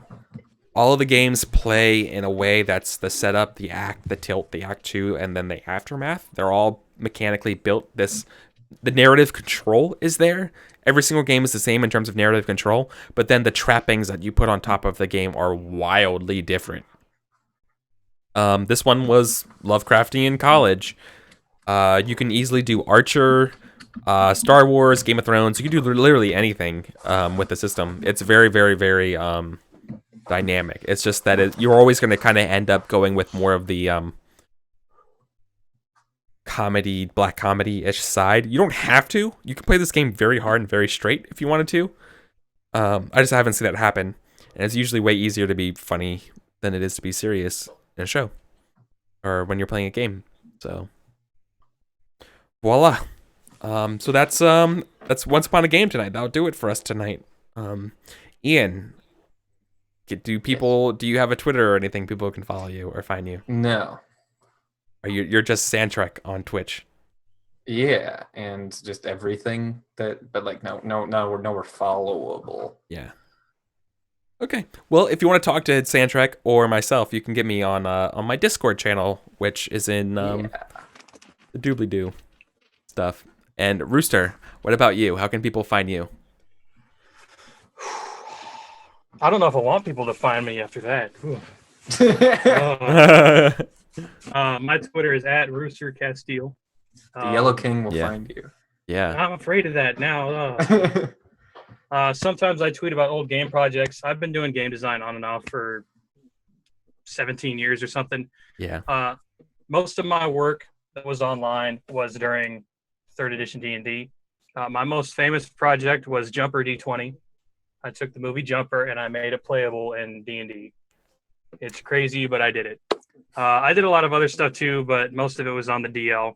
All of the games play in a way that's the setup, the act, the tilt, the act 2, and then the aftermath. They're all mechanically built. The narrative control is there. Every single game is the same in terms of narrative control, but then the trappings that you put on top of the game are wildly different. This one was Lovecraftian college. You can easily do Archer, Star Wars, Game of Thrones. You can do literally anything with the system. It's very, very, very dynamic. It's just that you're always going to kind of end up going with more of the black comedy-ish side. You don't have to. You can play this game very hard and very straight if you wanted to. I just haven't seen that happen. And it's usually way easier to be funny than it is to be serious in a show or when you're playing a game. So voila. So that's Once Upon a Game tonight. That'll do it for us tonight. Ian, do you have a Twitter or anything people can follow you or find you? No. Or you're just Santrek on Twitch? Yeah, and just everything but like no, we're followable. Yeah. Okay. Well, if you want to talk to Santrek or myself, you can get me on my Discord channel, which is in the doobly doo stuff. And Rooster, what about you? How can people find you? I don't know if I want people to find me after that. My Twitter is @RoosterCastile. The Yellow King will find you. Yeah. I'm afraid of that now. Sometimes I tweet about old game projects. I've been doing game design on and off for 17 years or something. Yeah. Most of my work that was online was during 3rd edition D&D. My most famous project was Jumper D20. I took the movie Jumper and I made it playable in D&D. It's crazy, but I did it. I did a lot of other stuff too, but most of it was on the DL.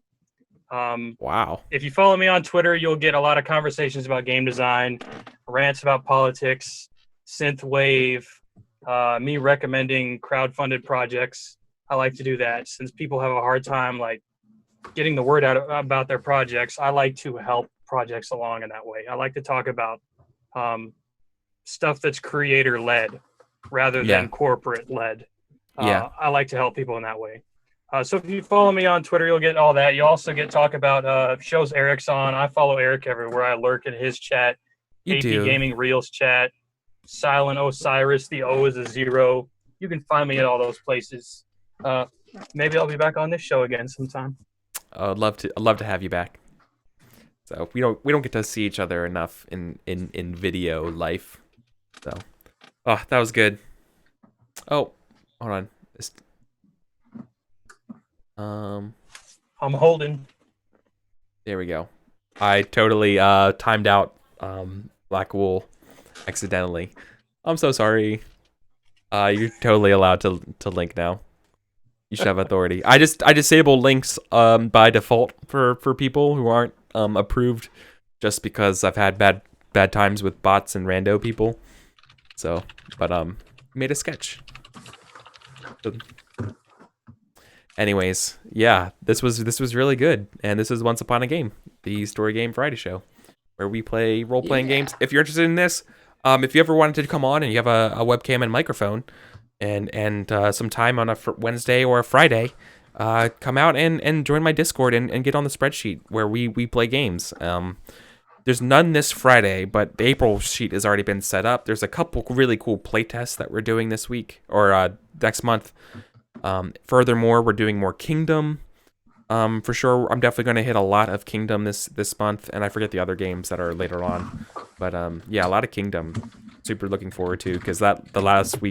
Wow. If you follow me on Twitter, you'll get a lot of conversations about game design, rants about politics, synthwave, me recommending crowdfunded projects. I like to do that since people have a hard time like getting the word out about their projects. I like to help projects along in that way. I like to talk about stuff that's creator led rather than corporate led. I like to help people in that way. So if you follow me on Twitter, you'll get all that. You also get talk about shows Eric's on. I follow Eric everywhere. I lurk in his chat. AP Gaming Reels chat. Silent Osiris. The O is a 0. You can find me at all those places. Maybe I'll be back on this show again sometime. I'd love to have you back. So we don't get to see each other enough in video life. So, that was good. Oh, hold on. I'm holding. There we go. I totally timed out Black Wool accidentally. I'm so sorry. You're totally allowed to link now. You should have authority. I disable links by default for people who aren't approved, just because I've had bad times with bots and rando people. So, but made a sketch. So, anyways, yeah, this was really good, and this is Once Upon a Game, the story game variety show, where we play role-playing games. If you're interested in this, if you ever wanted to come on and you have a webcam and microphone, and some time on a Wednesday or a Friday, come out and join my Discord and get on the spreadsheet where we play games. There's none this Friday, but the April sheet has already been set up. There's a couple really cool playtests that we're doing this week or next month. Furthermore, we're doing more Kingdom. For sure, I'm definitely going to hit a lot of Kingdom this month, and I forget the other games that are later on. But yeah, a lot of Kingdom. Super looking forward to, because the last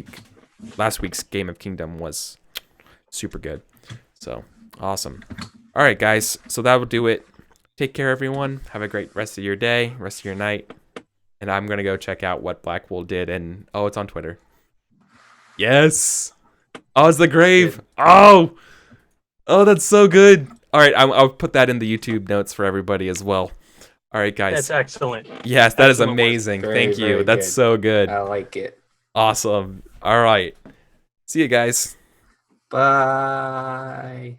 week's game of Kingdom was super good. So awesome. All right, guys. So that will do it. Take care, everyone. Have a great rest of your day, rest of your night. And I'm going to go check out what Black Wool did. And oh, it's on Twitter. Yes. Oh, it's the grave. Oh, that's so good. All right, I'll put that in the YouTube notes for everybody as well. All right, guys. That's excellent. Yes, that is Excellent work. amazing. Very, Thank you. very That's good. so good. I like it. Awesome. All right. See you guys. Bye.